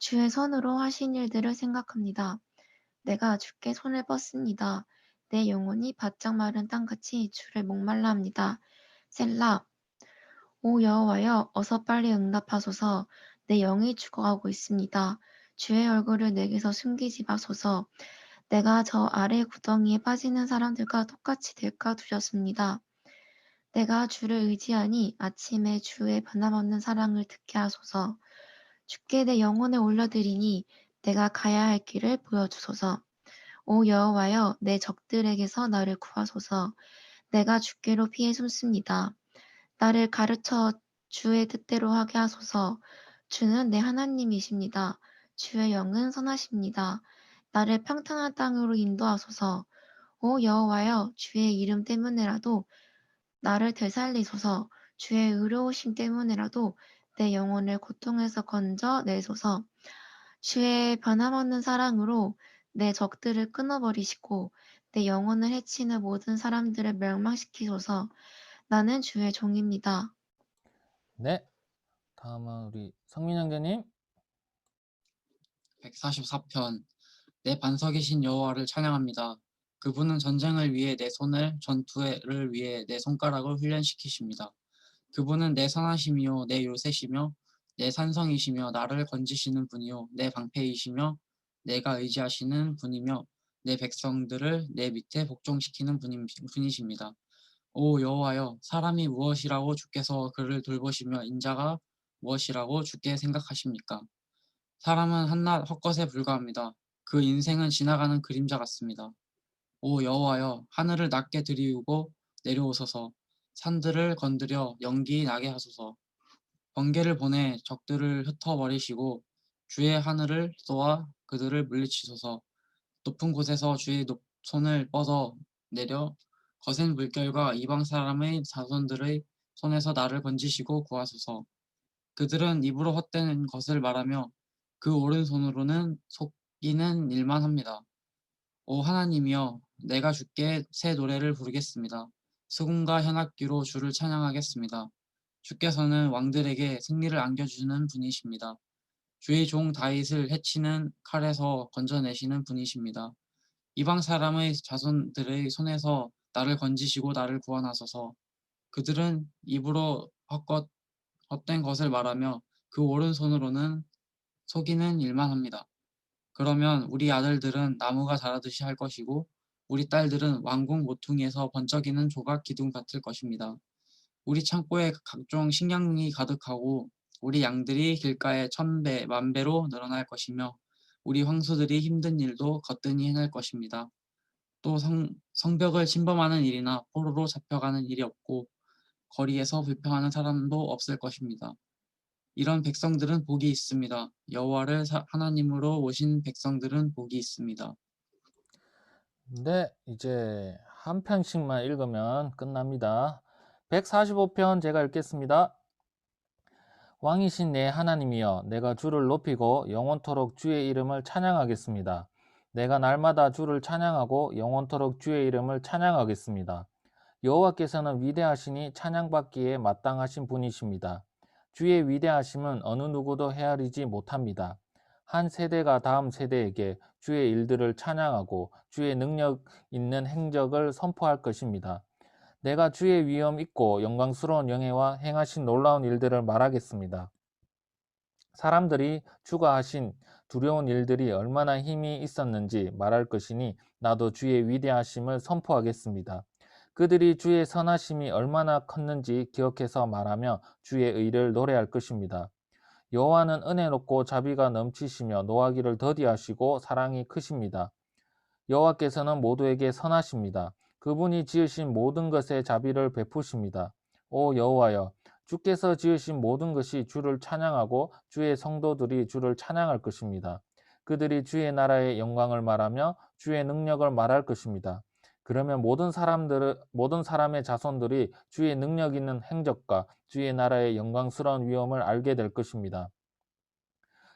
주의 손으로 하신 일들을 생각합니다. 내가 주께 손을 뻗습니다. 내 영혼이 바짝 마른 땅같이 주를 목말라 합니다. 셀라. 오 여호와여, 어서 빨리 응답하소서. 내 영이 죽어가고 있습니다. 주의 얼굴을 내게서 숨기지 마소서. 내가 저 아래 구덩이에 빠지는 사람들과 똑같이 될까 두렵습니다. 내가 주를 의지하니 아침에 주의 변함없는 사랑을 듣게 하소서. 주께 내 영혼을 올려드리니 내가 가야 할 길을 보여주소서. 오 여호와여, 내 적들에게서 나를 구하소서. 내가 주께로 피해 숨습니다. 나를 가르쳐 주의 뜻대로 하게 하소서. 주는 내 하나님이십니다. 주의 영은 선하십니다. 나를 평탄한 땅으로 인도하소서. 오 여호와여, 주의 이름 때문에라도 나를 되살리소서. 주의 의로우심 때문에라도 내 영혼을 고통에서 건져 내소서. 주의 변함없는 사랑으로 내 적들을 끊어버리시고 내 영혼을 해치는 모든 사람들을 멸망시키소서. 나는 주의 종입니다. 네, 다음은 우리 성민 형제님. 144편. 내 반석이신 여호와를 찬양합니다. 그분은 전쟁을 위해 내 손을, 전투를 위해 내 손가락을 훈련시키십니다. 그분은 내 선하심이요 내 요새시며 내 산성이시며 나를 건지시는 분이요 내 방패이시며 내가 의지하시는 분이며 내 백성들을 내 밑에 복종시키는 분이십니다. 오 여호와여, 사람이 무엇이라고 주께서 그를 돌보시며 인자가 무엇이라고 주께 생각하십니까? 사람은 한낱 헛것에 불과합니다. 그 인생은 지나가는 그림자 같습니다. 오 여호와여, 하늘을 낮게 들이우고 내려오소서. 산들을 건드려 연기 나게 하소서. 번개를 보내 적들을 흩어버리시고 주의 하늘을 쏘아 그들을 물리치소서. 높은 곳에서 주의 손을 뻗어 내려 거센 물결과 이방 사람의 자손들의 손에서 나를 건지시고 구하소서. 그들은 입으로 헛된 것을 말하며 그 오른손으로는 속이는 일만 합니다. 오 하나님이여, 내가 주께 새 노래를 부르겠습니다. 수금과 현악기로 주를 찬양하겠습니다. 주께서는 왕들에게 승리를 안겨주는 분이십니다. 주의 종 다윗을 해치는 칼에서 건져내시는 분이십니다. 이방 사람의 자손들의 손에서 나를 건지시고 나를 구원하소서. 그들은 입으로 헛된 것을 말하며 그 오른손으로는 속이는 일만 합니다. 그러면 우리 아들들은 나무가 자라듯이 할 것이고 우리 딸들은 왕궁 모퉁이에서 번쩍이는 조각 기둥 같을 것입니다. 우리 창고에 각종 식량이 가득하고 우리 양들이 길가에 1000배, 10,000배로 늘어날 것이며 우리 황소들이 힘든 일도 거뜬히 해낼 것입니다. 또 성벽을 침범하는 일이나 포로로 잡혀가는 일이 없고 거리에서 불평하는 사람도 없을 것입니다. 이런 백성들은 복이 있습니다. 여호와를 하나님으로 오신 백성들은 복이 있습니다. 네, 이제 한 편씩만 읽으면 끝납니다. 145편 제가 읽겠습니다. 왕이신 내 하나님이여, 내가 주를 높이고 영원토록 주의 이름을 찬양하겠습니다. 내가 날마다 주를 찬양하고 영원토록 주의 이름을 찬양하겠습니다. 여호와께서는 위대하시니 찬양받기에 마땅하신 분이십니다. 주의 위대하심은 어느 누구도 헤아리지 못합니다. 한 세대가 다음 세대에게 주의 일들을 찬양하고 주의 능력 있는 행적을 선포할 것입니다. 내가 주의 위엄 있고 영광스러운 영예와 행하신 놀라운 일들을 말하겠습니다. 사람들이 주가 하신 두려운 일들이 얼마나 힘이 있었는지 말할 것이니 나도 주의 위대하심을 선포하겠습니다. 그들이 주의 선하심이 얼마나 컸는지 기억해서 말하며 주의 의를 노래할 것입니다. 여호와는 은혜롭고 자비가 넘치시며 노하기를 더디하시고 사랑이 크십니다. 여호와께서는 모두에게 선하십니다. 그분이 지으신 모든 것에 자비를 베푸십니다. 오 여호와여, 주께서 지으신 모든 것이 주를 찬양하고 주의 성도들이 주를 찬양할 것입니다. 그들이 주의 나라의 영광을 말하며 주의 능력을 말할 것입니다. 그러면 모든 사람의 자손들이 주의 능력 있는 행적과 주의 나라의 영광스러운 위엄을 알게 될 것입니다.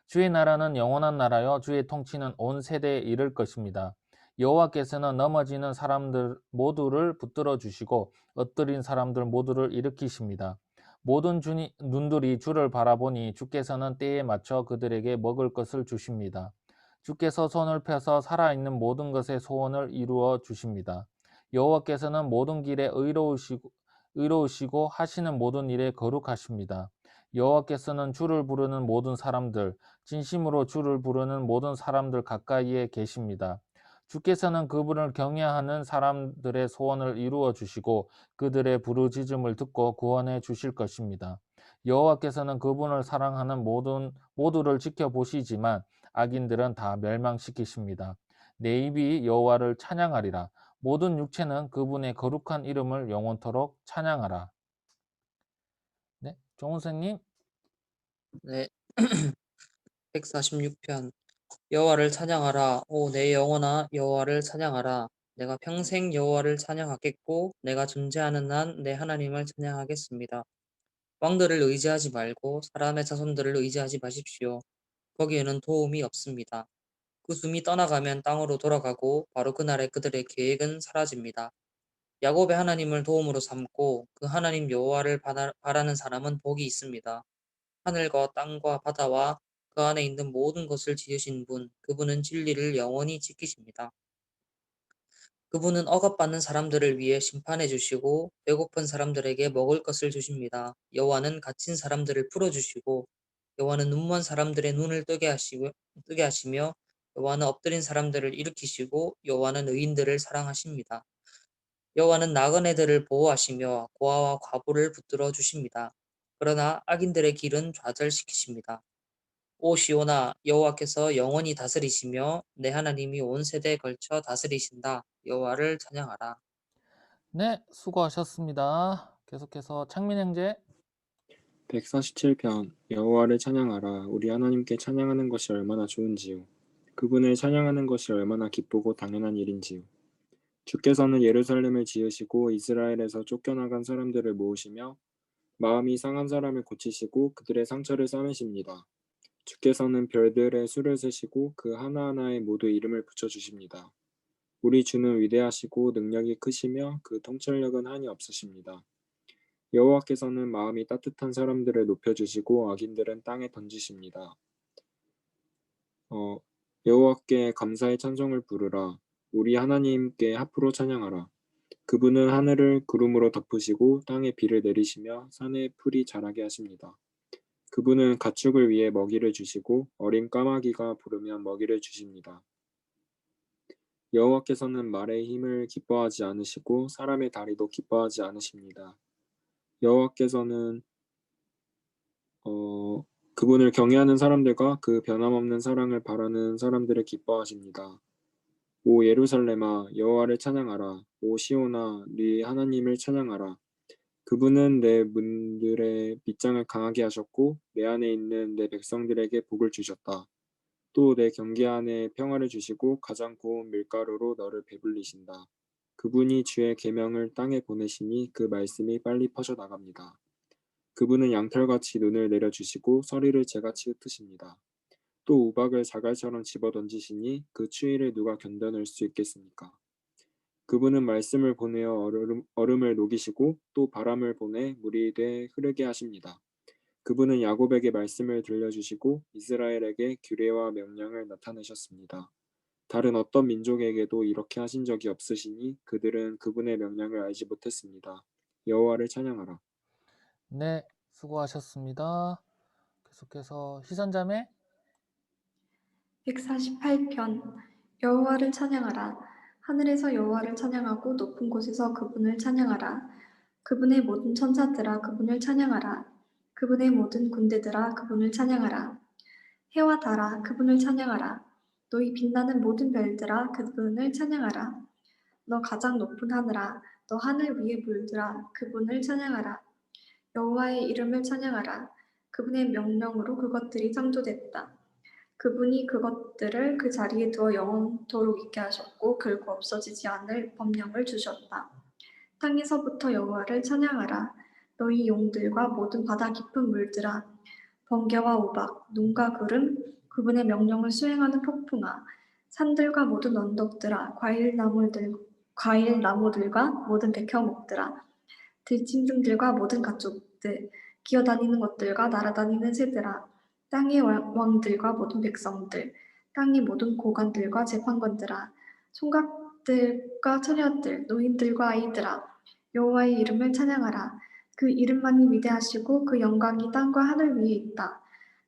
주의 나라는 영원한 나라여 주의 통치는 온 세대에 이를 것입니다. 여호와께서는 넘어지는 사람들 모두를 붙들어 주시고 엎드린 사람들 모두를 일으키십니다. 모든 눈들이 주를 바라보니 주께서는 때에 맞춰 그들에게 먹을 것을 주십니다. 주께서 손을 펴서 살아있는 모든 것의 소원을 이루어 주십니다. 여호와께서는 모든 길에 의로우시고 하시는 모든 일에 거룩하십니다. 여호와께서는 주를 부르는 모든 사람들, 진심으로 주를 부르는 모든 사람들 가까이에 계십니다. 주께서는 그분을 경외하는 사람들의 소원을 이루어 주시고 그들의 부르짖음을 듣고 구원해 주실 것입니다. 여호와께서는 그분을 사랑하는 모두를 지켜보시지만 악인들은 다 멸망시키십니다. 내 입이 여호와를 찬양하리라. 모든 육체는 그분의 거룩한 이름을 영원토록 찬양하라. 네, 정훈 선생님. 네. 146편. 여호와를 찬양하라. 오 내 영혼아 여호와를 찬양하라. 내가 평생 여호와를 찬양하겠고 내가 존재하는 한 내 하나님을 찬양하겠습니다. 왕들을 의지하지 말고 사람의 자손들을 의지하지 마십시오. 거기에는 도움이 없습니다. 그 숨이 떠나가면 땅으로 돌아가고 바로 그날에 그들의 계획은 사라집니다. 야곱의 하나님을 도움으로 삼고 그 하나님 여호와를 바라는 사람은 복이 있습니다. 하늘과 땅과 바다와 그 안에 있는 모든 것을 지으신 분, 그분은 진리를 영원히 지키십니다. 그분은 억압받는 사람들을 위해 심판해 주시고 배고픈 사람들에게 먹을 것을 주십니다. 여호와는 갇힌 사람들을 풀어주시고 여호와는 눈먼 사람들의 눈을 뜨게 하시며 여호와는 엎드린 사람들을 일으키시고 여호와는 의인들을 사랑하십니다. 여호와는 나그네들을 보호하시며 고아와 과부를 붙들어 주십니다. 그러나 악인들의 길은 좌절시키십니다. 오 시온아 여호와께서 영원히 다스리시며 내 하나님이 온 세대에 걸쳐 다스리신다. 여호와를 찬양하라. 네, 수고하셨습니다. 계속해서 창민 형제. 147편 여호와를 찬양하라. 우리 하나님께 찬양하는 것이 얼마나 좋은지요. 그분을 찬양하는 것이 얼마나 기쁘고 당연한 일인지요. 주께서는 예루살렘을 지으시고 이스라엘에서 쫓겨나간 사람들을 모으시며 마음이 상한 사람을 고치시고 그들의 상처를 싸매십니다. 주께서는 별들의 수를 세시고 그 하나하나에 모두 이름을 붙여주십니다. 우리 주는 위대하시고 능력이 크시며 그 통찰력은 한이 없으십니다. 여호와께서는 마음이 따뜻한 사람들을 높여주시고 악인들은 땅에 던지십니다. 여호와께 감사의 찬송을 부르라. 우리 하나님께 합으로 찬양하라. 그분은 하늘을 구름으로 덮으시고 땅에 비를 내리시며 산에 풀이 자라게 하십니다. 그분은 가축을 위해 먹이를 주시고 어린 까마귀가 부르면 먹이를 주십니다. 여호와께서는 말의 힘을 기뻐하지 않으시고 사람의 다리도 기뻐하지 않으십니다. 여호와께서는 그분을 경외하는 사람들과 그 변함없는 사랑을 바라는 사람들을 기뻐하십니다. 오 예루살렘아 여호와를 찬양하라. 오 시온아 네 하나님을 찬양하라. 그분은 내 문들의 빗장을 강하게 하셨고 내 안에 있는 내 백성들에게 복을 주셨다. 또 내 경계 안에 평화를 주시고 가장 고운 밀가루로 너를 배불리신다. 그분이 주의 계명을 땅에 보내시니 그 말씀이 빨리 퍼져나갑니다. 그분은 양털같이 눈을 내려주시고 서리를 재같이 흩으십니다. 또 우박을 자갈처럼 집어던지시니 그 추위를 누가 견뎌낼 수 있겠습니까? 그분은 말씀을 보내어 얼음을 녹이시고 또 바람을 보내 물이 돼 흐르게 하십니다. 그분은 야곱에게 말씀을 들려주시고 이스라엘에게 규례와 명령을 나타내셨습니다. 다른 어떤 민족에게도 이렇게 하신 적이 없으시니 그들은 그분의 명령을 알지 못했습니다. 여호와를 찬양하라. 네, 수고하셨습니다. 계속해서 희선자매. 148편 여호와를 찬양하라. 하늘에서 여호와를 찬양하고 높은 곳에서 그분을 찬양하라. 그분의 모든 천사들아 그분을 찬양하라. 그분의 모든 군대들아 그분을 찬양하라. 해와 달아 그분을 찬양하라. 너희 빛나는 모든 별들아 그분을 찬양하라. 너 가장 높은 하늘아 너 하늘 위의 물들아 그분을 찬양하라. 여호와의 이름을 찬양하라. 그분의 명령으로 그것들이 창조됐다. 그분이 그것들을 그 자리에 두어 영원토록 있게 하셨고 결코 없어지지 않을 법령을 주셨다. 땅에서부터 여호와를 찬양하라. 너희 용들과 모든 바다 깊은 물들아 번개와 우박, 눈과 구름, 그분의 명령을 수행하는 폭풍아, 산들과 모든 언덕들아, 과일 나무들과 모든 백향목들아, 들짐승들과 모든 가축들, 기어다니는 것들과 날아다니는 새들아, 땅의 왕들과 모든 백성들, 땅의 모든 고관들과 재판관들아, 총각들과 처녀들, 노인들과 아이들아, 여호와의 이름을 찬양하라. 그 이름만이 위대하시고 그 영광이 땅과 하늘 위에 있다.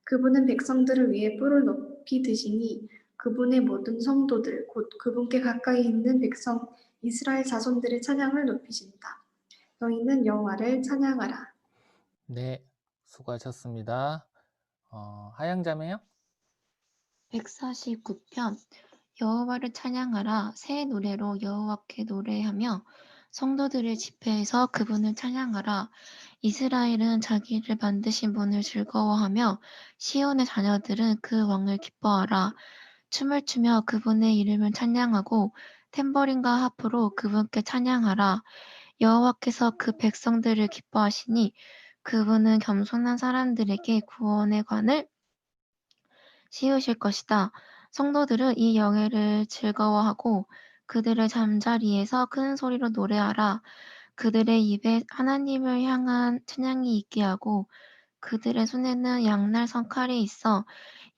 그분은 백성들을 위해 뿔을 높이 드시니 그분의 모든 성도들, 곧 그분께 가까이 있는 백성 이스라엘 자손들의 찬양을 높이신다. 너희는 여호와를 찬양하라. 네, 수고하셨습니다. 하양자매요? 149편 여호와를 찬양하라. 새 노래로 여호와께 노래하며 성도들의 집회에서 그분을 찬양하라. 이스라엘은 자기를 만드신 분을 즐거워하며 시온의 자녀들은 그 왕을 기뻐하라. 춤을 추며 그분의 이름을 찬양하고 탬버린과 하프로 그분께 찬양하라. 여호와께서 그 백성들을 기뻐하시니 그분은 겸손한 사람들에게 구원의 관을 씌우실 것이다. 성도들은 이 영예를 즐거워하고 그들의 잠자리에서 큰 소리로 노래하라. 그들의 입에 하나님을 향한 찬양이 있게 하고 그들의 손에는 양날 성칼이 있어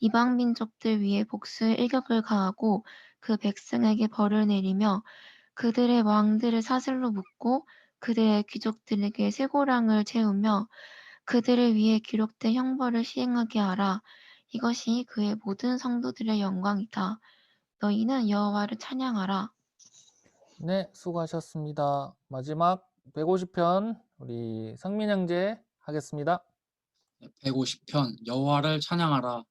이방 민족들 위에 복수의 일격을 가하고 그 백성에게 벌을 내리며 그들의 왕들을 사슬로 묶고 그들의 귀족들에게 쇠고랑을 채우며 그들을 위해 기록된 형벌을 시행하게 하라. 이것이 그의 모든 성도들의 영광이다. 너희는 여호와를 찬양하라. 네, 수고하셨습니다. 마지막 150편 우리 성민 형제 하겠습니다. 150편 여호와를 찬양하라.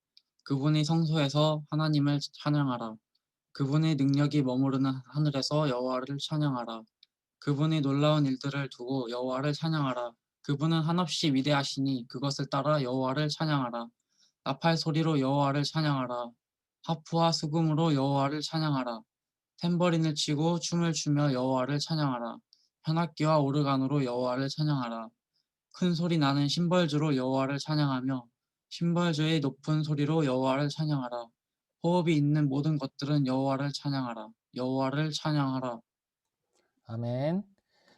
그분이 성소에서 하나님을 찬양하라. 그분의 능력이 머무르는 하늘에서 여호와를 찬양하라. 그분의 놀라운 일들을 두고 여호와를 찬양하라. 그분은 한없이 위대하시니 그것을 따라 여호와를 찬양하라. 나팔 소리로 여호와를 찬양하라. 하프와 수금으로 여호와를 찬양하라. 탬버린을 치고 춤을 추며 여호와를 찬양하라. 현악기와 오르간으로 여호와를 찬양하라. 큰 소리 나는 심벌주로 여호와를 찬양하며 심벌주의 높은 소리로 여호와를 찬양하라. 호흡이 있는 모든 것들은 여호와를 찬양하라. 여호와를 찬양하라. 아멘.